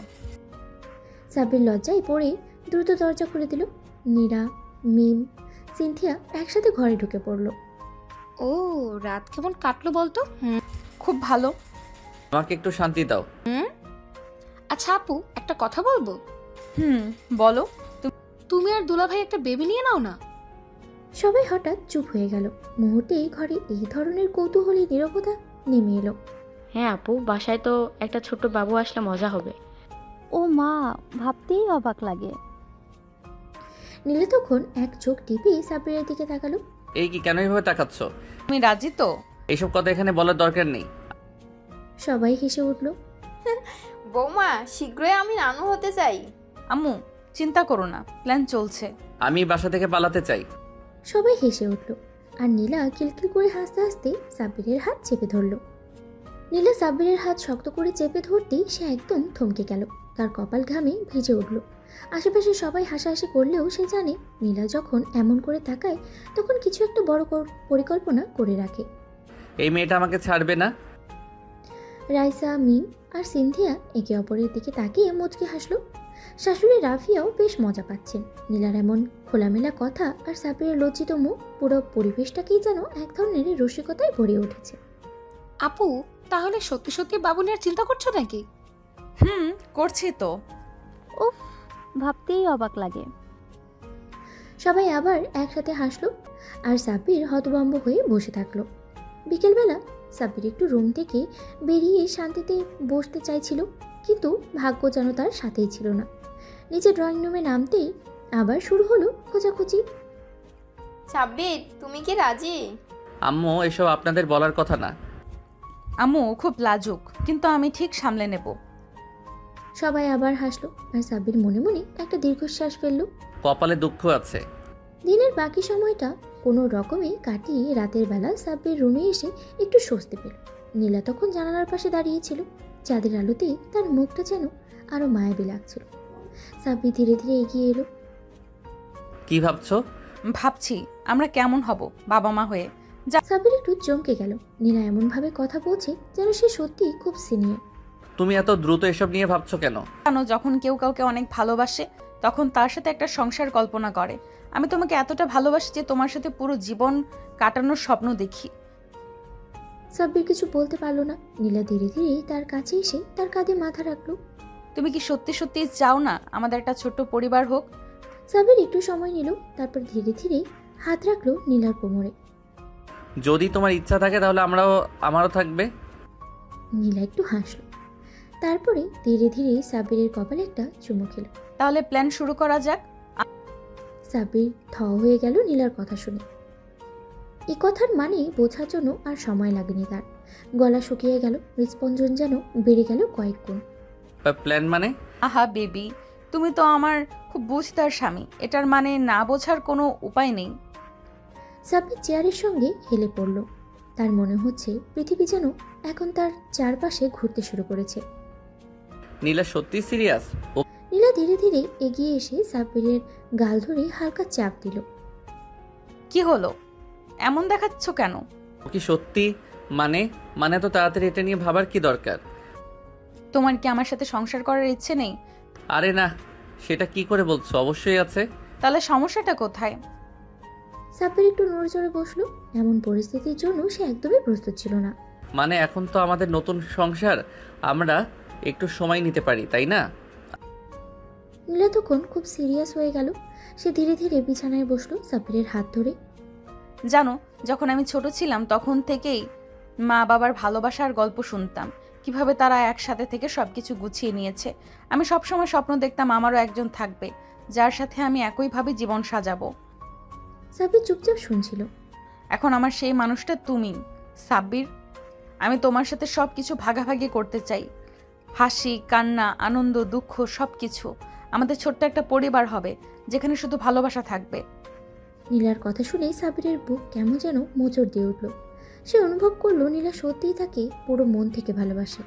সাব্বির লজ্জায় পড়ে দ্রুত দরজা খুলে দিল। নীরা, মিম, সিনথিয়া একসাথে ঘরে ঢুকে পড়লো। ও, রাত কেমন কাটলো বলতো? খুব ভালো। আমাকে একটু শান্তি দাও। আচ্ছা আপু, একটা কথা বলবো? বলো। তুমি আর দুলাভাই একটা বেবি নিয়ে নাও না। সবাই হঠাৎ চুপ হয়ে গেল। মুহূর্তেই ঘরে এই ধরনের কৌতূহলী নীরবতা নেমে এলো। হ্যাঁ আপু, বাসায় তো একটা ছোট্ট বাবু আসলে মজা হবে। ও মা, ভাবতেই অবাক লাগে। নীলা তখন এক চোখ টিপে সাব্বিরের দিকে তাকালো। এই কি, কেন এভাবে তাকাচ্ছ? তুমি রাজি তো? এইসব কথা এখানে বলার দরকার নেই। সবাই হেসে উঠল। বৌমা, শীঘ্রই আমি নানু হতে চাই। আম্মু, চিন্তা করো না, প্ল্যান চলছে। আমি বাসা থেকে পালাতে চাই। সবাই হেসে উঠল। আর নীলা কিলকিল করে হাসতে হাসতে সাব্বিরের হাত চেপে ধরল। নীলা সাব্বিরের হাত শক্ত করে চেপে ধরতেই সে একদম থমকে গেল। তার কপাল ঘামে ভিজে উঠল। আশেপাশে সবাই হাসাহাসি করলেও সে জানে নীলা যখন এমন করে তাকায় তখন কিছু একটা বড় পরিকল্পনা করে রাখে। এই মেয়েটা আমাকে ছাড়বে না। রাইসা, মিম আর সিনথিয়া একে অপরের দিকে তাকিয়ে মুচকে হাসলো। শাশুড়ি রাফিয়াও বেশ মজা পাচ্ছেন। নীলার এমন খোলামেলা কথা আর সাব্বিরের লজ্জিত মুখ পুরো পরিবেশটাকেই যেন এক ধরনের রসিকতায় ভরে উঠেছে। আপু, তাহলে সত্যি সত্যি বাবু নিয়ে চিন্তা করছো নাকি? করছি তো। উফ, ভাবতেই অবাক লাগে। সবাই আবার একসাথে হাসলো আর সাব্বির হতভম্ব হয়ে বসে থাকলো। বিকেলবেলা সাব্বির একটু রুম থেকে বেরিয়ে শান্তিতে বসতে চাইছিল, কিন্তু ভাগ্য যেন তার সাথেই ছিল না। নিচে ড্রয়িং রুমে নামতেই আবার শুরু হলো খোঁজাখুঁজি। সাব্বির, তুমি কি রাজি? আম্মু, এসব আপনাদের বলার কথা না। আম্মু খুব লাজুক, কিন্তু আমি ঠিক সামলে নেব। সবাই আবার হাসলো আর সাব্বির মনে মনে একটা দীর্ঘশ্বাস ফেললো। কপালে দুঃখ আছে। দিনের বাকি সময়টা কোনো রকমে কাটিয়ে রাতের বেলা সাব্বির রুমে এসে একটু স্বস্তি পেল। নীলা তখন জানালার পাশে দাঁড়িয়েছিল। চাঁদের আলোতে তার মুখটা যেন আরো মায়াবী লাগছিল। সাব্বির ধীরে ধীরে এগিয়ে এলো। কি ভাবছো? ভাবছি আমরা কেমন হব বাবা মা হয়ে। সাব্বির একটু চমকে গেল। নীলা এমন ভাবে কথা বলছে যেন সে সত্যি খুব সিনিয়র। তুমি এত দ্রুত এসব নিয়ে ভাবছো কেন? যখন কেউ কাউকে অনেক ভালোবাসে তখন তার সাথে একটা সংসার কল্পনা করে। আমি তোমাকে এতটা ভালোবাসি যে তোমার সাথে পুরো জীবন কাটানোর স্বপ্ন দেখি। সাব্বির কিছু বলতে পারলো না। নীলা ধীরে ধীরে তার কাছে এসে তার কাঁধে মাথা রাখলো। তুমি কি সত্যি সত্যি চাও না আমাদের একটা ছোট্ট পরিবার হোক? সাব্বির একটু সময় নিল, তারপর ধীরে ধীরে হাত রাখলো নীলার কোমরে। যদি তোমার ইচ্ছা থাকে তাহলে আমারও থাকবে। নীলা একটু হাসলো, তারপরে ধীরে ধীরে সাব্বিরের কপালে একটা চুমু খেল। তাহলে প্ল্যান শুরু করা যাক। সাব্বির থ হয়ে গেল নীলার কথা শুনে। এই কথার মানে বোঝার জন্য আর সময় লাগেনি তার। গলা শুকিয়ে গেল, হৃদস্পন্দন যেন বেড়ে গেল কয়েক গুণ। প্ল্যান মানে? আহা বেবি, তুমি তো আমার খুব বুঝতার স্বামী, এটার মানে না বোঝার কোনো উপায় নেই। সাব্বির চেয়ারের সঙ্গে হেলে পড়ল। তার মনে হচ্ছে পৃথিবী যেন এখন তার চারপাশে ঘুরতে শুরু করেছে। নীলা সত্যি সিরিয়াস? নীলা ধীরে ধীরে এগিয়ে এসে সাব্বিরের গাল ধরে হালকা চাপ দিল। কি হলো, এমন দেখাচ্ছ কেন? কি সত্যি? মানে তো তাড়াতাড়ি এটা নিয়ে ভাবার কি দরকার? তোমার কি আমার সাথে সংসার করার ইচ্ছে নেই? আরে না, সেটা কি করে বলছো? অবশ্যই আছে। তাহলে সমস্যাটা কোথায়? সাব্বির একটু নড়েচড়ে বসলো। এমন পরিস্থিতির জন্য সে একদমই প্রস্তুত ছিল না। মানে এখন তো আমাদের নতুন সংসার, আমরা একটু সময় নিতে পারি, তাই না? নীলা তখন খুব সিরিয়াস হয়ে গেল। সে ধীরে ধীরে বিছানায় বসলো সাব্বিরের হাত ধরে। জানো, যখন আমি ছোট ছিলাম তখন থেকেই মা বাবার ভালোবাসার গল্প শুনতাম, কিভাবে তারা একসাথে থেকে সবকিছু গুছিয়ে নিয়েছে। আমি সবসময় স্বপ্ন দেখতাম আমারও একজন থাকবে যার সাথে আমি একইভাবে জীবন সাজাবো। সাব্বির চুপচাপ শুনছিল। এখন আমার সেই মানুষটা তুমি সাব্বির। আমি তোমার সাথে সব কিছু ভাগাভাগি করতে চাই। হাসি, কান্না, আনন্দ, দুঃখ সব কিছু। আমাদের ছোট্ট একটা পরিবার হবে যেখানে শুধু ভালোবাসা থাকবে। নীলার কথা শুনে সাবিরের বুক কেমন যেন মোচড় দিয়ে উঠল। সে অনুভব করলো নীলা সত্যিই তাকে পুরো মন থেকে ভালোবাসে।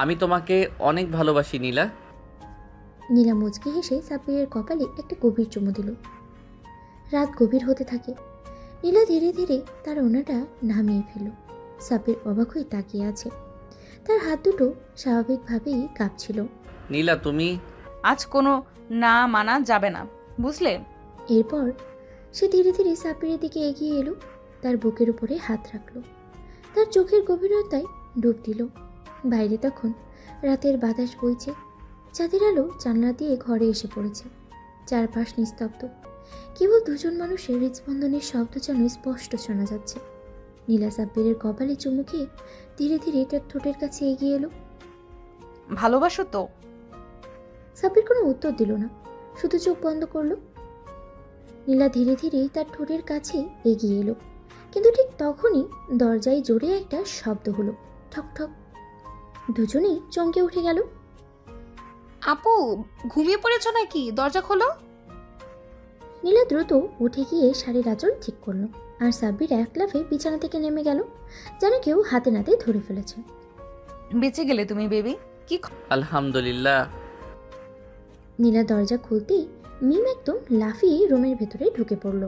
আমি তোমাকে অনেক ভালোবাসি নীলা। নীলা মুচকি হেসে সাবিরের কপালে একটা গভীর চুমু দিল। রাত গভীর হতে থাকে। নীলা ধীরে ধীরে তার ওনাটা নামিয়ে ফেলল। সাবির অবাক হয়ে তাকিয়ে আছে। তার হাত দুটো স্বাভাবিকভাবেই কাঁপছিল। নীলা তুমি আজ কোনো না মানা যাবে না, বুঝলে? এরপর সে ধীরে ধীরে সাবিরের দিকে এগিয়ে এলো, তার বুকের উপরে হাত রাখলো, তার চোখের গভীরতায় ডুব দিল। বাইরে তখন রাতের বাতাস বইছে, চাঁদের আলো জানলা দিয়ে ঘরে এসে পড়েছে। চারপাশ নিস্তব্ধ, কেবল দুজন মানুষের হৃদস্পন্দনের শব্দ যেন স্পষ্ট শোনা যাচ্ছে। নীলা সাব্বিরের কপালে চুমু খেয়ে ধীরে ধীরে তার ঠোঁটের কাছে এগিয়ে এলো। ভালোবাসো তো? সাব্বির কোনো উত্তর দিল না, শুধু চোখ বন্ধ করলো। নীলা ধীরে ধীরে তার ঠোঁটের কাছে এগিয়ে এলো, কিন্তু ঠিক তখনই দরজায় জোরে একটা শব্দ হলো, ঠক ঠক। দুজনেই চমকে উঠে গেল। আপু, ঘুমিয়ে পড়েছো নাকি? দরজা খোলো। নীলা দ্রুত উঠে গিয়ে শাড়ির আঁচল ঠিক করলো, আর সাব্বির এক লাফে বিছানা থেকে নেমে গেল, যেন কেউ হাতে নাতে ধরে ফেলেছে। বেঁচে গেলে তুমি বেবি। কি আলহামদুলিল্লাহ। নীলা দরজা খুলতেই মিম একদম লাফিয়ে রুমের ভেতরে ঢুকে পড়ল।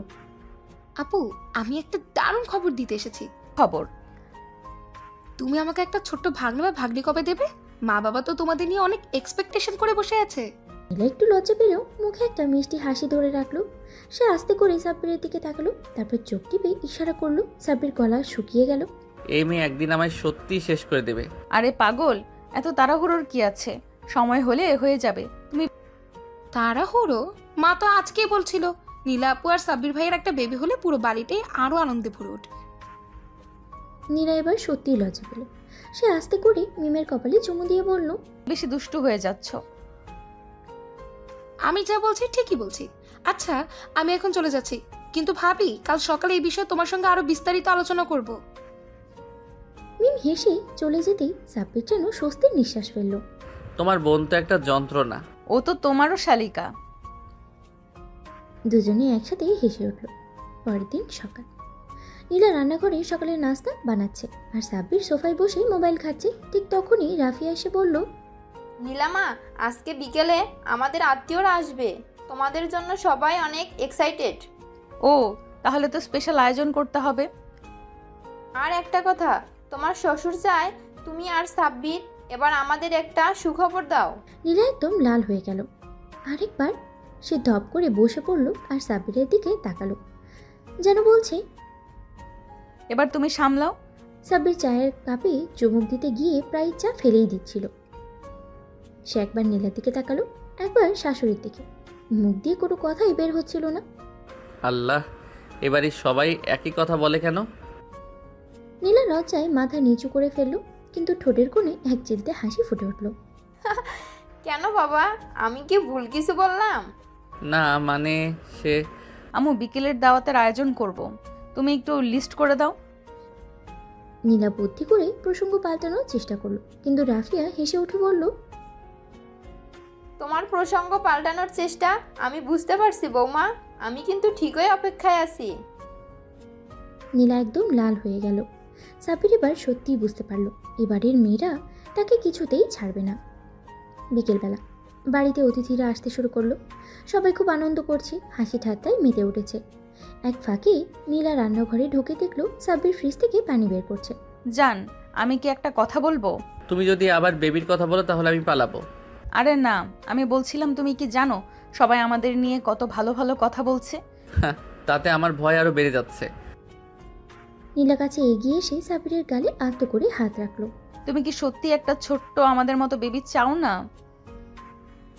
আপু, আমি একটা দারুণ খবর দিতে এসেছি। খবর? তুমি আমাকে একটা ছোট্ট ভাগ্নে বা ভাগ্নি কবে দেবে? মা বাবা তো তোমাদের নিয়ে অনেক এক্সপেকটেশন করে বসে আছে। নীলা একটু লজ্জা পেলেও মুখে একটা মিষ্টি হাসি ধরে রাখলো। সে আস্তে করে সাব্বিরের দিকে তাকালো, তারপর চোখ টিপে ইশারা করলো। সাব্বির গলা শুকিয়ে গেল। এই মেয়ে একদিন আমায় সত্যি শেষ করে দেবে। আরে পাগল, এত তাড়াহুড়োর কি আছে? সময় হলে হয়ে যাবে। তুমি তাড়াহুড়ো? মা তো আজকেই বলছিল নীলা আপু আর সাব্বির ভাইয়ের একটা বেবি হলে পুরো বাড়িটাই আরো আনন্দে ভরে উঠবে। নীলা এবার সত্যিই লজ্জা পেল। সে আস্তে করে মিমের কপালে চুমু দিয়ে বলল, বেশি দুষ্টু হয়ে যাচ্ছ। আমি যা বলছি ঠিকই বলছি। আচ্ছা, আমি এখন চলে যাচ্ছি, কিন্তু ভাবি কাল সকালে এই বিষয়ে তোমার সঙ্গে আরো বিস্তারিত আলোচনা করব। মিম হেসে চলে যেতেই সাব্বির যেন স্বস্তির নিঃশ্বাস ফেলল। তোমার বোন তো একটা যন্ত্রণা। ও তো তোমারও শালিকা। দুজনে একসাথে হেসে উঠল। পরের দিন সকাল। নীলা রান্নাঘরে সকালের নাস্তা বানাচ্ছে, আর সাব্বির সোফায় বসে মোবাইল ঘাটছে। ঠিক তখনই রাফিয়া এসে বলল, নীলামা, আজকে বিকেলে আমাদের আত্মীয়রা আসবে। তোমাদের জন্য সবাই অনেক এক্সাইটেড। ও, তাহলে তো স্পেশাল আয়োজন করতে হবে। আর একটা কথা, তোমার শ্বশুর চায় তুমি আর সাব্বির এবার আমাদের একটা সুখবর দাও। নীলা একদম লাল হয়ে গেল। আরেকবার সে ধপ করে বসে পড়ল আর সাব্বিরের দিকে তাকালো, যেন বলছে, এবার তুমি সামলাও। সাব্বির চায়ের কাপে চুমুক দিতে গিয়ে প্রায় চা ফেলেই দিচ্ছিল। সে একবার নীলার দিকে তাকালো, একবার শাশুড়ির দিকে। মুখ দিয়ে কোনো কথাই বের হচ্ছিল না। আল্লাহ, এবারে সবাই একই কথা বলে কেন? নীলা লজ্জায় মাথা নিচু করে ফেলল, কিন্তু ঠোঁটের কোণে এক চিলতে হাসি ফুটে উঠল। কেন বাবা, আমি কি ভুল কিছু বললাম? না মানে সে আম্মু বিকেলের দাওয়াতের আয়োজন করব, তুমি একটু লিস্ট করে দাও। নীলা বুদ্ধি করে প্রসঙ্গ পাল্টানোর চেষ্টা করলো, কিন্তু রাফিয়া হেসে উঠে বলল, তোমার প্রসঙ্গ পাল্টানোর চেষ্টা আমি বুঝতে পারছি বৌমা, আমি কিন্তু ঠিকই অপেক্ষায় আছি। নীলা একদম লাল হয়ে গেল। সাব্বির এবার সত্যিই বুঝতে পারলো এবারের মেয়েরা তাকে কিছুতেই ছাড়বে না। বিকেলবেলা বাড়িতে অতিথিরা আসতে শুরু করলো। সবাই খুব আনন্দ করছে, হাসি ঠাট্টায় মেতে উঠেছে। এক ফাঁকে নীলা রান্নাঘরে ঢুকে দেখলো সাব্বির ফ্রিজ থেকে পানি বের করছে। জান, আমি কি একটা কথা বলবো? তুমি যদি আবার বেবির কথা বলো তাহলে আমি পালাবো। আরে না, আমি বলছিলাম তুমি কি জানো সবাই আমাদের নিয়ে কত ভালো ভালো কথা বলছে। তাতে আমার ভয় আরো বেড়ে যাচ্ছে। নীলা কাছে এগিয়ে এসে সাব্বিরের গালে আলতো করে হাত রাখলো। তুমি কি সত্যি একটা ছোট্ট আমাদের মতো বেবি চাও না?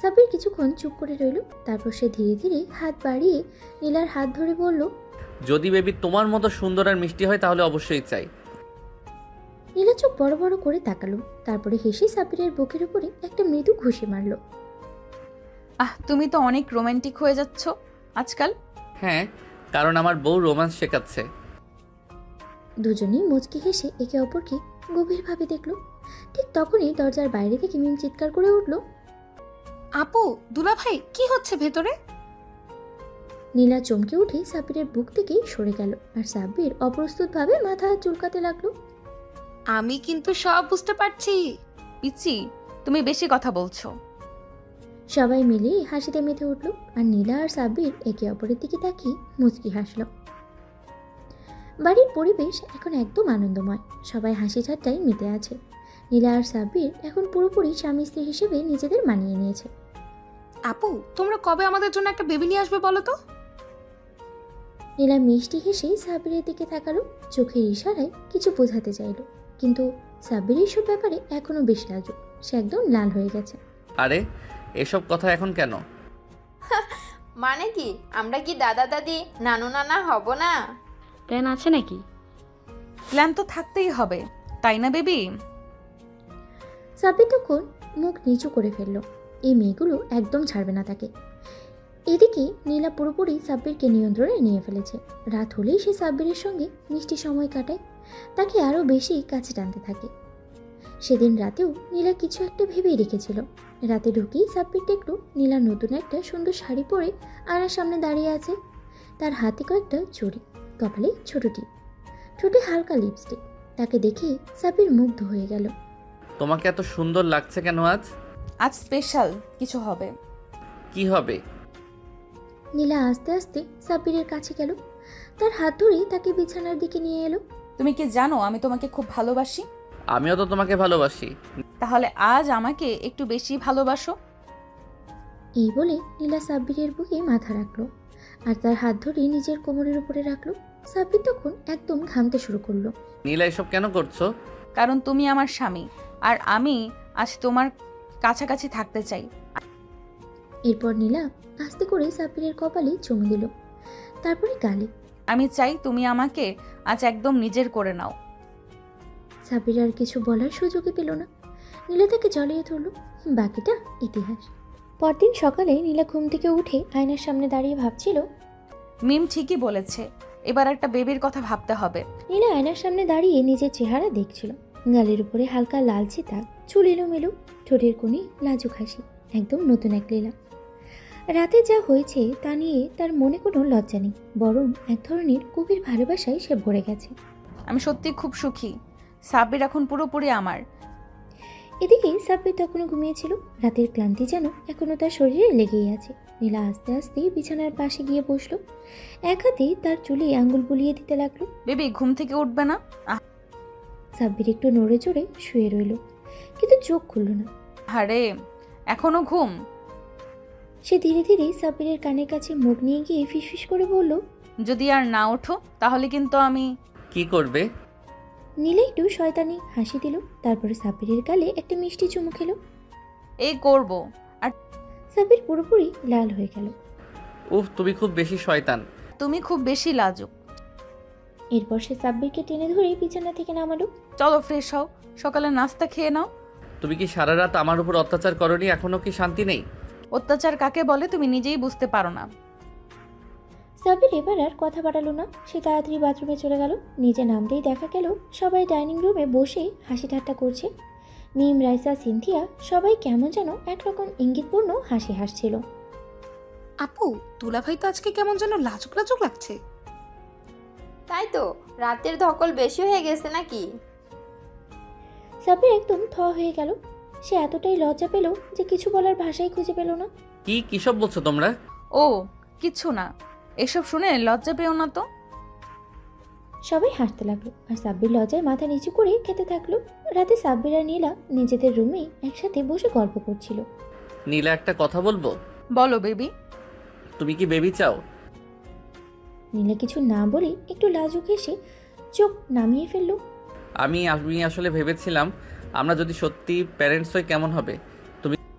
সাব্বির কিছুক্ষণ চুপ করে রইল, তারপর সে ধীরে ধীরে হাত বাড়িয়ে নীলার হাত ধরে বলল, যদি বেবি তোমার মতো সুন্দর আর মিষ্টি হয় তাহলে অবশ্যই চাই। নীলা চোখ বড় বড় করে তাকালো, তারপরে হেসে সাব্বিরের বুকের উপরে একটা মৃদু ঘুষি মারল। তুমি তো অনেক রোমান্টিক হয়ে যাচ্ছ আজকাল। হ্যাঁ, কারণ আমার বউ রোম্যান্স শেখাচ্ছে। দুজনেই মুচকি হেসে একে অপরকে গভীরভাবে দেখল। ঠিক তখনই দরজার বাইরে থেকে মিম চিৎকার করে উঠল, আপু, দুলাভাই, কি হচ্ছে ভেতরে? নীলা চমকে উঠে সাব্বিরের বুক থেকে সরে গেল, আর সাব্বির অপ্রস্তুতভাবে মাথা চুলকাতে লাগলো। আমি কিন্তু সব বুঝতে পারছি। পিচি, তুমি বেশি কথা বলছো। সবাই মিলে হাসিতে মেতে উঠল, আর নীলা আর সাব্বির একে অপরের দিকে তাকিয়ে মুচকি হাসল। বাড়ির পরিবেশ এখন একদম আনন্দময়, সবাই হাসি ঠাট্টায় মেতে আছে। নীলা আর সাব্বির এখন পুরোপুরি স্বামী স্ত্রী হিসেবে নিজেদের মানিয়ে নিয়েছে। আপু, তোমরা কবে আমাদের জন্য একটা বেবি নিয়ে আসবে বলো তো? নীলা মিষ্টি হেসে সাব্বিরের দিকে তাকালো, চোখের ইশারায় কিছু বোঝাতে চাইল, কিন্তু সাব্বির এইসব ব্যাপারে এখনো বেশ লাজুক। সে একদম লাল হয়ে গেছে। আরে এসব কথা এখন কেন? মানে কি, আমরা কি দাদা দাদি নানু নানা হব না? প্ল্যান আছে নাকি? প্ল্যান তো থাকতেই হবে, তাই না বেবি? সাব্বির তখন মুখ নিচু করে ফেলল। এই মেয়েগুলো একদম ছাড়বে না তাকে। এদিকে নীলা পুরোপুরি সাব্বিরকে নিয়ন্ত্রণে নিয়ে ফেলেছে। রাত হলেই সে সাব্বিরের সঙ্গে মিষ্টি সময় কাটায়, তাকে আরও বেশি কাছে টানতে থাকে। সেদিন রাতেও নীলা কিছু একটা ভেবেই রেখেছিল। রাতে ঢুকেই সাব্বির দেখল নীলা নতুন একটা সুন্দর শাড়ি পরে আয়নার সামনে দাঁড়িয়ে আছে। তার হাতে কয়েকটা চুড়ি, কপালে ছোট টিপ, ঠোঁটে হালকা লিপস্টিক। তাকে দেখে সাব্বির মুগ্ধ হয়ে গেল। তোমাকে এত সুন্দর লাগছে কেন আজ? আজ স্পেশাল কিছু হবে। কি হবে? নীলা আস্তে আস্তে সাব্বিরের কাছে গেল, তার হাত ধরে তাকে বিছানার দিকে নিয়ে এলো। তুমি কি জানো আমি তোমাকে খুব ভালোবাসি? আমিও তো তোমাকে ভালোবাসি। তাহলে আজ আমাকে একটু বেশি ভালোবাসো। এই বলে নীলা সাব্বিরের বুকে মাথা রাখলো, আর তার হাত ধরে নিজের কোমরের উপরে রাখলো। সাব্বির তখন একদম ঘামতে শুরু করলো। নীলা এসব কেন করছো? কারণ তুমি আমার স্বামী, আর আমি আজ তোমার কাছাকাছি থাকতে চাই। এরপর নীলা আস্তে করে সাব্বিরের কপালে চুমু দিল, তারপরে গালে। আমি চাই তুমি আমাকে আজ একদম নিজের করে নাও। সাব্বির আর কিছু বলার সুযোগই পেল না। নীলা তাকে জড়িয়ে ধরল। বাকিটা ইতিহাস। পরদিন সকালে নীলা ঘুম থেকে উঠে আয়নার সামনে দাঁড়িয়ে ভাবছিল, মিম ঠিকই বলেছে, এবার একটা বেবির কথা ভাবতে হবে। নীলা আয়নার সামনে দাঁড়িয়ে নিজের চেহারা দেখছিল। গালের উপরে হালকা লালচে দাগ, চুল এলোমেলো, ঠোঁটের কোণে লাজুক হাসি, একদম নতুন এক লীলা। রাতে যা হয়েছে তা নিয়ে তার মনে কোনো লজ্জা নেই, বরং এক ধরনের গভীর ভালোবাসায় সে ভরে গেছে। আমি সত্যি খুব সুখী। সাব্বির এখন পুরোপুরি আমার। এদিকে সাব্বির তখনও ঘুমিয়েছিল। রাতের ক্লান্তি যেন এখনো তার শরীরে লেগেই আছে। নীলা আস্তে আস্তে বিছানার পাশে গিয়ে বসলো, এক হাতে তার চুলে আঙ্গুল বুলিয়ে দিতে লাগলো। বেবি, ঘুম থেকে উঠবে না? সাব্বির একটু নড়ে চড়ে শুয়ে রইল, কিন্তু চোখ খুলল না। আরে এখনো ঘুম? সে ধীরে ধীরে সাব্বিরের কানের কাছে মুখ নিয়ে গিয়ে ফিসফিস করে বলল, যদি আর না ওঠো তাহলে কিন্তু আমি। কি করবে? নীলা একটু শয়তানি হাসি দিল, তারপরে সাব্বিরের গালে একটা মিষ্টি চুমু খেলো। এই করব। আর সাব্বির পুরোপুরি লাল হয়ে গেল। উফ, তুমি খুব বেশি শয়তান। তুমি খুব বেশি লাজুক। এরপর সে সাব্বিরকে টেনে ধরে বিছানা থেকে নামালো। চলো ফ্রেশ হও, সকালে নাস্তা খেয়ে নাও। তুমি কি সারা রাত আমার উপর অত্যাচার করনি? এখনো কি শান্তি নেই? অত্যাচার কাকে বলে তুমি নিজেই বুঝতে পারো না। সাব্বির এবার আর কথা বাড়ালো না। সে তাড়াতাড়ি বাথরুমে চলে গেল। নিচে নামতেই দেখা গেল সবাই ডাইনিং রুমে বসে হাসি ঠাট্টা করছে। মিম, রাইসা, সিনথিয়া সবাই কেমন যেন একরকম ইঙ্গিতপূর্ণ হাসি হাসছিল। আপু, দুলাভাই তো আজকে কেমন যেন লাজুক লাজুক লাগছে। তাই তো, রাতের ধকল বেশি হয়ে গেছে নাকি? সাব্বির একদম থ হয়ে গেল। সে এতটাই লজ্জা পেল যে কিছু বলার ভাষাই খুঁজে পেল না। কিসব বলছো তোমরা? ও কিচ্ছু না, এসব শুনে লজ্জা পেও না তো। সবাই হাসতে লাগলো, আর সাব্বির লজ্জায় মাথা নিচু করে খেতে থাকলো। রাতে সাব্বির আর নীলা নিজেদের রুমে একসাথে বসে গল্প করছিল। নীলা, একটা কথা বলবো? বলো বেবি। তুমি কি বেবি চাও? নীলা কিছু না বলে একটু লাজুক হেসে চোখ নামিয়ে ফেললো। আমি আসলে ভেবেছিলাম আমরা যদি সত্যি প্যারেন্টস হই কেমন হবে।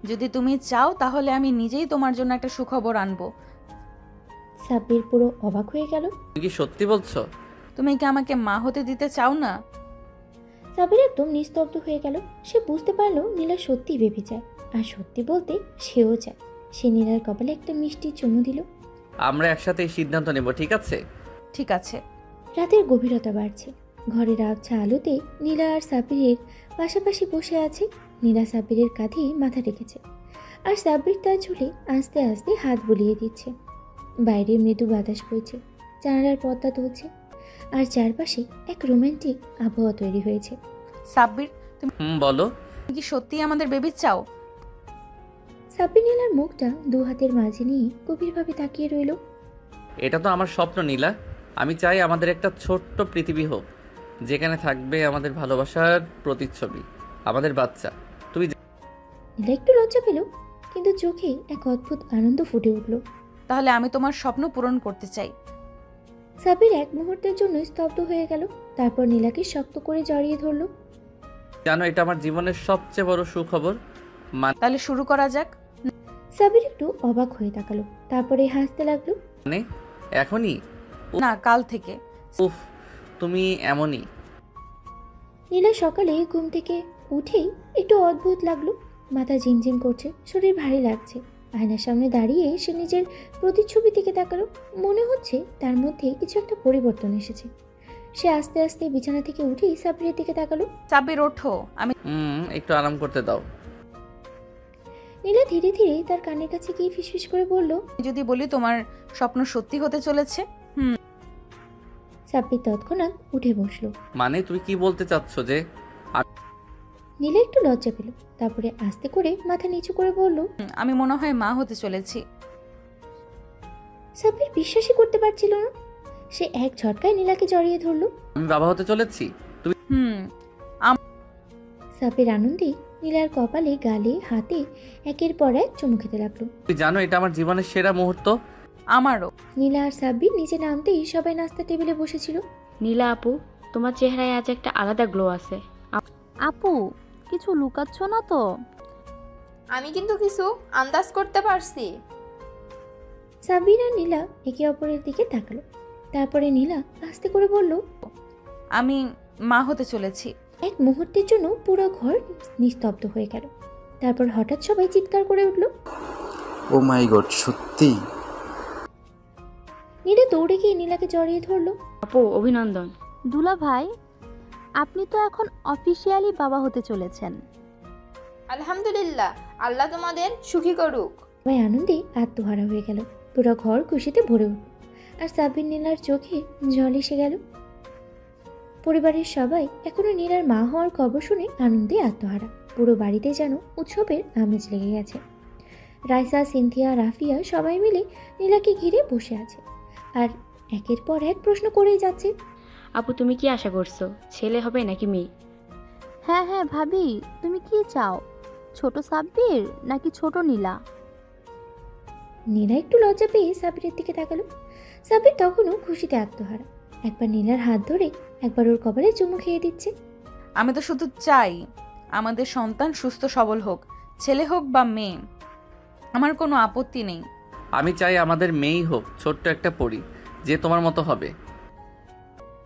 যদি তুমি চাও তাহলে আমি নিজেই তোমার জন্য একটা সুখবর আনবো। সাব্বির পুরো অবাক হয়ে গেল। তুমি কি সত্যি বলছো? তুমি কি আমাকে মা হতে দিতে চাও না? সাব্বির একদম নিস্তব্ধ হয়ে গেল। সে বুঝতে পারলো নীলা সত্যি ভেবে চায়, আর সত্যি বলতে সেও চায়। সে নীলার কপালে একটা মিষ্টি চুমু দিল। আমরা একসাথে এই সিদ্ধান্ত নেব, ঠিক আছে? ঠিক আছে। রাতের গভীরতা বাড়ছে। ঘরের আবছা আলোতে নীলা আর সাব্বিরের পাশাপাশি বসে আছে। নীলা সাব্বিরের কাঁধে মাথা রেখেছে আর সাব্বির তার ঝুলে আস্তে আস্তে হাত বুলিয়ে দিচ্ছে। বাইরে মৃদু বাতাস বইছে, জানালার পর্দা তুলছে আর চারপাশে এক রোমান্টিক আবহাওয়া তৈরি হয়েছে। সাব্বির, তুমি বলো। কি সত্যিই আমাদের বেবি চাও? সাব্বির নীলার মুখটা দু হাতের মাঝে নিয়ে গভীরভাবে তাকিয়ে রইল। এটা তো আমার স্বপ্ন নীলা। আমি চাই আমাদের একটা ছোট্ট পৃথিবী হোক, যেখানে থাকবে আমাদের ভালোবাসার প্রতিচ্ছবি, আমাদের বাচ্চা। তুমি নীলা একটু লজ্জা পেল, কিন্তু চোখে এক অদ্ভুত আনন্দ ফুটে উঠল। তাহলে আমি তোমার স্বপ্ন পূরণ করতে চাই। সাব্বির এক মুহূর্তের জন্য স্তব্ধ হয়ে গেল, তারপর নীলাকে শক্ত করে জড়িয়ে ধরল। জানো, এটা আমার জীবনের সবচেয়ে বড় সুখবর। তাহলে শুরু করা যাক। সাব্বির একটু অবাক হয়ে তাকালো, তারপরে হাসতে লাগলো। মানে এখনই? না, কাল থেকে। উফ, তুমি এমনই। নীলা সকালে ঘুম থেকে উঠেই একটু অদ্ভুত লাগলো, মাথা ঝিমঝিম করছে, শরীর ভারী লাগছে। আয়নার সামনে দাঁড়িয়ে সে নিজের প্রতিচ্ছবি দিকে তাকালো। মনে হচ্ছে তার মধ্যে কিছু একটা পরিবর্তন এসেছে। সে আস্তে আস্তে বিছানা থেকে উঠেই সাব্বিরের দিকে তাকালো। সাব্বির, ওঠো, আমি একটু আরাম করতে দাও। নীলা ধীরে ধীরে তার কানের কাছে গিয়ে ফিসফিস করে বলল, যদি বলি তোমার স্বপ্ন সত্যি হতে চলেছে। সাব্বির তৎক্ষণাৎ উঠে বসলো। মানে তুমি কি বলতে চাচ্ছ যে? নীলা একটু লজ্জা পেল, তারপরে আস্তে করে মাথা নিচু করে বলল, আমি মনে হয় মা হতে চলেছি। সাব্বির বিশ্বাসই করতে পারছিল না। সে এক ঝটকায় নীলাকে জড়িয়ে ধরল। আমি বাবা হতে চলেছি? তুমি? সাব্বির আনন্দে নীলার কপালে, গালে, হাতে একের পর এক চুমু খেতে লাগলো। তুমি জানো, এটা আমার জীবনের সেরা মুহূর্ত। আমারও। নীলা আর সাব্বির নিচে নামতেই সবাই নাস্তা টেবিলে বসেছিল। নীলা আপু, তোমার চেহারায় আজ একটা আলাদা গ্লো আছে। আপু, কিছু লুকাচ্ছ না তো? আমি কিন্তু কিছু আন্দাজ করতে পারছি। সাব্বির আর নীলা একে অপরের দিকে তাকালো, তারপরে নীলা আস্তে করে বলল, আমি মা হতে চলেছি। এক মুহূর্তের জন্য পুরো ঘর নিস্তব্ধ হয়ে গেল। তারপর হঠাৎ সবাই চিৎকার করে উঠল, ও মাই গড, সত্যি? নীলা দৌড়ে গিয়ে নীলাকে জড়িয়ে ধরলো। আপু, অভিনন্দন। দুলা ভাই, আপনি তো এখন অফিসিয়ালি বাবা হতে চলেছেন। আলহামদুলিল্লাহ, আল্লাহ তোমাদের সুখী করুক। সবাই আনন্দে আত্মহারা হয়ে গেল। পুরো ঘর খুশিতে ভরে উঠল আর সাব্বির নীলার চোখে জল এসে গেল। পরিবারের সবাই এখনো নীলার মা হওয়ার খবর শুনে আনন্দে আত্মহারা। পুরো বাড়িতে যেন উৎসবের আমেজ লেগে গেছে। রাইসা, সিনথিয়া, রাফিয়া সবাই মিলে নীলাকে ঘিরে বসে আছে আর একের পর এক প্রশ্ন করেই যাচ্ছে। আপু, তুমি কি আশা করছো, ছেলে হবে নাকি মেয়ে? হ্যাঁ হ্যাঁ ভাবি, তুমি কি চাও, ছোট সাব্বির নাকি ছোট নীলা? নীলা একটু লজ্জা পেয়ে সাব্বিরের দিকে তাকালো। সাব্বির তখনও খুশিতে আত্মহারা, একবার নীলার হাত ধরে একবার ওর কপালে চুমু খেয়ে দিচ্ছে। আমি তো শুধু চাই আমাদের সন্তান সুস্থ সবল হোক, ছেলে হোক বা মেয়ে, আমার কোনো আপত্তি নেই। আমি চাই আমাদের মেয়েই হোক, ছোট্ট একটা পরী, যে তোমার মতো হবে।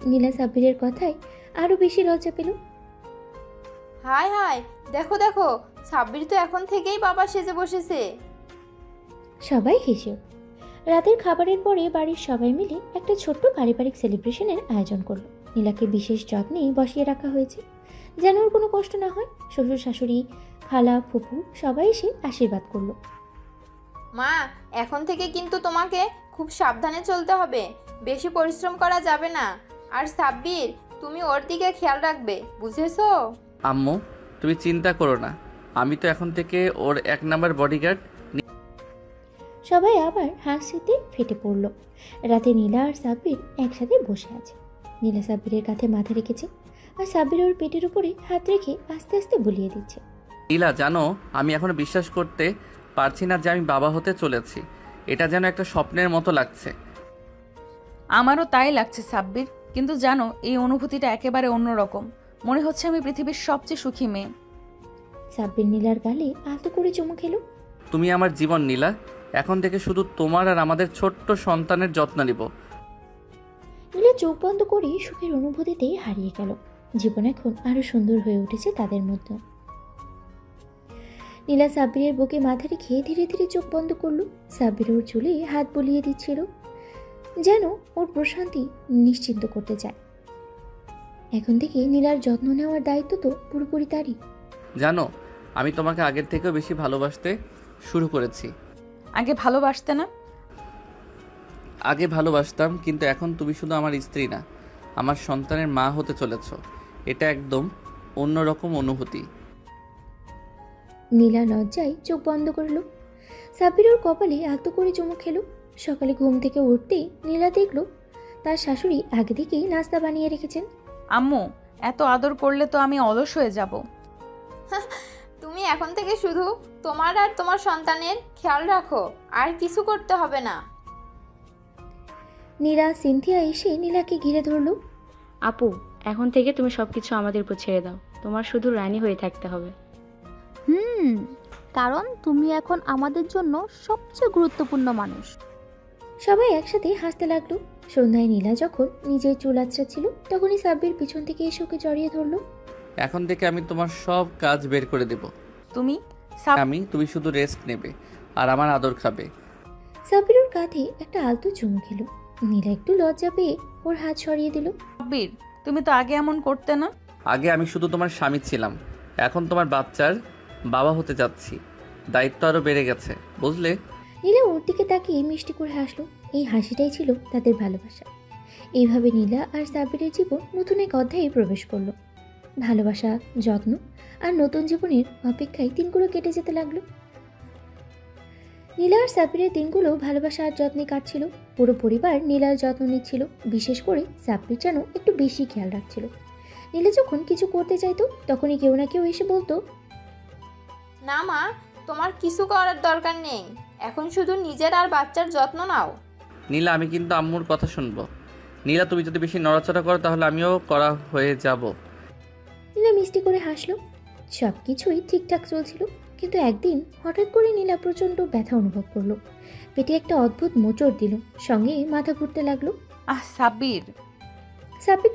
নীলা সাব্বিরের কথায় আরো বেশি লজ্জা পেল। হায় হায়, দেখো দেখো, সাব্বির তো এখন থেকেই বাবা সেজে বসেছে। সবাই হেসে উঠল। রাতের খাবারের পরে বাড়ির সবাই মিলে একটা ছোট্ট পারিবারিক সেলিব্রেশনের আয়োজন করলো। নীলাকে বিশেষ যত্নে বসিয়ে রাখা হয়েছে, যেন ওর কোনো কষ্ট না হয়। শ্বশুর শাশুড়ি, খালা, ফুপু সবাই এসে আশীর্বাদ করলো। মা, এখন থেকে কিন্তু তোমাকে খুব সাবধানে চলতে হবে, বেশি পরিশ্রম করা যাবে না। আর সাব্বির, তুমি ওর দিকে খেয়াল রাখবে, বুঝেছো? আম্মু, তুমি চিন্তা করো না, আমি তো এখন থেকে ওর 1 নাম্বার বডিগার্ড। সবাই আবার হাসিতে ফেটে পড়ল। রাতে নীলা আর সাব্বির একসাথে বসে আছে। নীলা সাব্বিরের কাঁধে মাথা রেখেছে আর সাব্বির ওর পেটের উপরে হাত রেখে আস্তে আস্তে বুলিয়ে দিচ্ছে। নীলা, জানো, আমি এখনো বিশ্বাস করতে পারছি না যে আমি বাবা হতে চলেছি। এটা যেন একটা স্বপ্নের মতো লাগছে। আমারও তাই লাগছে সাব্বির, কিন্তু জানো, এই অনুভূতিটা একেবারে অন্যরকম। মনে হচ্ছে আমি পৃথিবীর সবচেয়ে সুখী মেয়ে। সাব্বির নীলার গালে আলতো করে চুমু খেলো। তুমি আমার জীবন নীলা, এখন থেকে শুধু তোমার আর আমাদের ছোট্ট সন্তানের যত্ন নিব। নীলা চোখ বন্ধ করে সুখের অনুভূতিতে হারিয়ে গেল। জীবন এখন আরো সুন্দর হয়ে উঠেছে তাদের মধ্যে। নীলা সাব্বিরের বুকে মাথা রেখে ধীরে ধীরে চোখ বন্ধ করলো। সাব্বির ওর চুলে হাত বুলিয়ে দিচ্ছিল, যেন ওর প্রশান্তি নিশ্চিন্ত করতে চায়। এখন থেকে নীলার যত্ন নেওয়ার দায়িত্ব তো পুরোপুরি তারই। জানো, আমি তোমাকে আগের থেকেও বেশি ভালোবাসতে শুরু করেছি। আগে ভালোবাসতে না? আগে ভালোবাসতাম, কিন্তু এখন তুমি শুধু আমার স্ত্রী না, আমার সন্তানের মা হতে চলেছ। এটা একদম অন্যরকম অনুভূতি। নীলা লজ্জায় চোখ বন্ধ করলো। সাব্বির ওর কপালে আলতো করে চুমু খেলো। সকালে ঘুম থেকে উঠতেই নীলা দেখলো তার শাশুড়ি আগে থেকেই নাস্তা বানিয়ে রেখেছেন। আম্মু, এত আদর করলে তো আমি অলস হয়ে যাব। তুমি এখন থেকে শুধু তোমার আর তোমার সন্তানের খেয়াল রাখো, আর কিছু করতে হবে না। নীলা সিনথিয়া এসে নীলাকে ঘিরে ধরলো। আপু, এখন থেকে তুমি সবকিছু আমাদের উপর ছেড়ে দাও। তোমার শুধু রানী হয়ে থাকতে হবে। কারণ তুমি এখন আমাদের জন্য সবচেয়ে গুরুত্বপূর্ণ মানুষ। সবাই একসাথে হাসতে লাগলো। সন্ধ্যায় নীলা যখন নিজের চুল আঁচড়াচ্ছিল তখনই সাব্বির পিছন থেকে এসে ওকে জড়িয়ে ধরলো। এখন থেকে আমি তোমার সব কাজ বের করে দেব। তুমি তুমি শুধু রেস্ট নেবে আর আমার আদর খাবে। সাব্বির ওর কাঁধে একটা আলতো চুমু খেলো। নীলা একটু লজ্জা পেয়ে ওর হাত সরিয়ে দিল। সাব্বির, তুমি তো আগে এমন করতে না। আগে আমি শুধু তোমার স্বামী ছিলাম, এখন তোমার বাচ্চার বাবা হতে যাচ্ছি। দায়িত্ব আরো বেড়ে গেছে, বুঝলে? নীলা ওর দিকে তাকিয়ে মিষ্টি করে হাসলো। এই হাসিটাই ছিল তাদের ভালোবাসা। এইভাবে নীলা আর সাব্বিরের জীবন নতুন এক অধ্যায়ে প্রবেশ করলো। ভালোবাসা, যত্ন আর নতুন জীবনের অপেক্ষায় দিনগুলো কেটে যেতে লাগলো। নীলা আর সাব্বিরের দিনগুলো ভালোবাসা আর যত্নে কাটছিল। পুরো পরিবার নীলার যত্ন নিচ্ছিল। বিশেষ করে সাব্বির যেন একটু বেশি খেয়াল রাখছিল। নীলা যখন কিছু করতে চাইতো তখনই কেউ না কেউ এসে বলতো, না মা, তোমার কিছু করার দরকার নেই, এখন শুধু নিজের আর বাচ্চার যত্ন নাও। নীলা, আমি কিন্তু আম্মুর কথা শুনবো। নীলা, তুমি যদি বেশি নড়াচড়া করো তাহলে আমিও করা হয়ে যাব। নীলা মিষ্টি করে হাসলো। সব কিছুই ঠিকঠাক চলছিল, কিন্তু একদিন হঠাৎ করে নীলা প্রচণ্ড ব্যথা অনুভব করলো। পেটে একটা অদ্ভুত মোচড় দিল, সঙ্গে মাথা ঘুরতে লাগলো। সাব্বির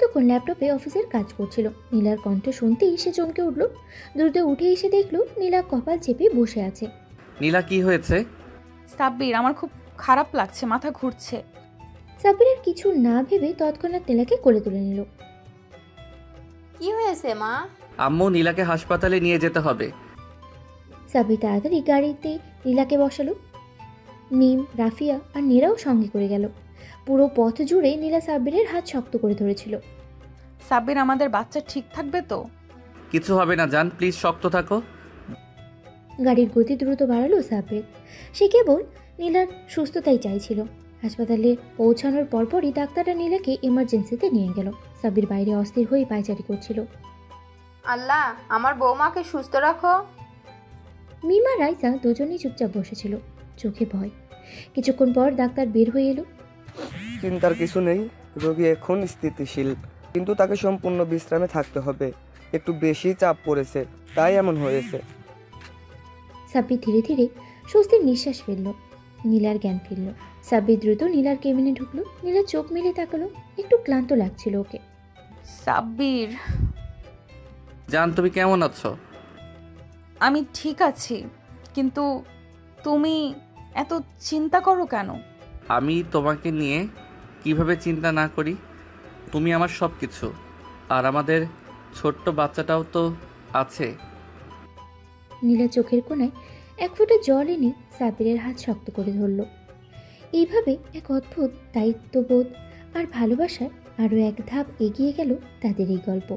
তখন ল্যাপটপে অফিসের কাজ করছিল। নীলার কণ্ঠ শুনতেই সে চমকে উঠল। দ্রুত উঠে এসে দেখলো নীলা কপাল চেপে বসে আছে। নীলা, কি হয়েছে? সাব্বির, আমার খুব খারাপ লাগছে, মাথা ঘুরছে। সাব্বিরের কিছু না ভেবে তৎক্ষণাৎ নীলাকে কোলে তুলে নিল। কি হয়েছে মা? আম্মু, নীলাকে হাসপাতালে নিয়ে যেতে হবে। সাব্বির তাড়াতাড়ি গাড়িতে নীলাকে বসালো। মিম, রাফিয়া আর নীরাও সঙ্গে করে গেল। পুরো পথ জুড়ে নীলা সাব্বিরের হাত শক্ত করে ধরেছিল। সাব্বির, আমাদের বাচ্চা ঠিক থাকবে তো? কিছু হবে না জান, প্লিজ শক্ত থাকো। গাড়ির গতি দ্রুত বাড়ালো সাব্বির। সে কেবল নীলার সুস্থতাই চাইছিল। হাসপাতালে পৌঁছানোর পরপরই ডাক্তাররা নীলাকে ইমার্জেন্সিতে নিয়ে গেল। সাব্বির বাইরে অস্থির হয়ে পায়চারি করছিল। আল্লাহ, আমার বৌমাকে সুস্থ রাখো। মিমা রাইসা দুজনেই চুপচাপ বসেছিল, চোখে ভয়। কিছুক্ষণ পর ডাক্তার বের হয়ে এলো। চিন্তার কিছু নেই, রোগী এখন স্থিতিশীল, কিন্তু তাকে সম্পূর্ণ বিশ্রামে থাকতে হবে। একটু বেশি চাপ পড়েছে, তাই এমন হয়েছে। সাব্বির ধীরে ধীরে স্বস্তির নিঃশ্বাস ফেলল। নীলার জ্ঞান ফিরল। সাব্বির দ্রুত নীলার কেবিনে ঢুকলো। নীলা চোখ মেলে তাকালো। একটু ক্লান্ত লাগছিল ওকে। সাব্বির, জান, তুমি কেমন আছো? আমি ঠিক আছি, কিন্তু তুমি এত চিন্তা করো কেন? আমি তোমাকে নিয়ে কিভাবে চিন্তা না করি? তুমি আমার সব কিছু, আর আমাদের ছোট্ট বাচ্চাটাও তো আছে। নীলা চোখের কোণায় এক ফোঁটা জল এনে সাব্বিরের হাত শক্ত করে ধরল। এইভাবে এক অদ্ভুত দায়িত্ববোধ আর ভালোবাসার আরও এক ধাপ এগিয়ে গেল তাদের এই গল্প।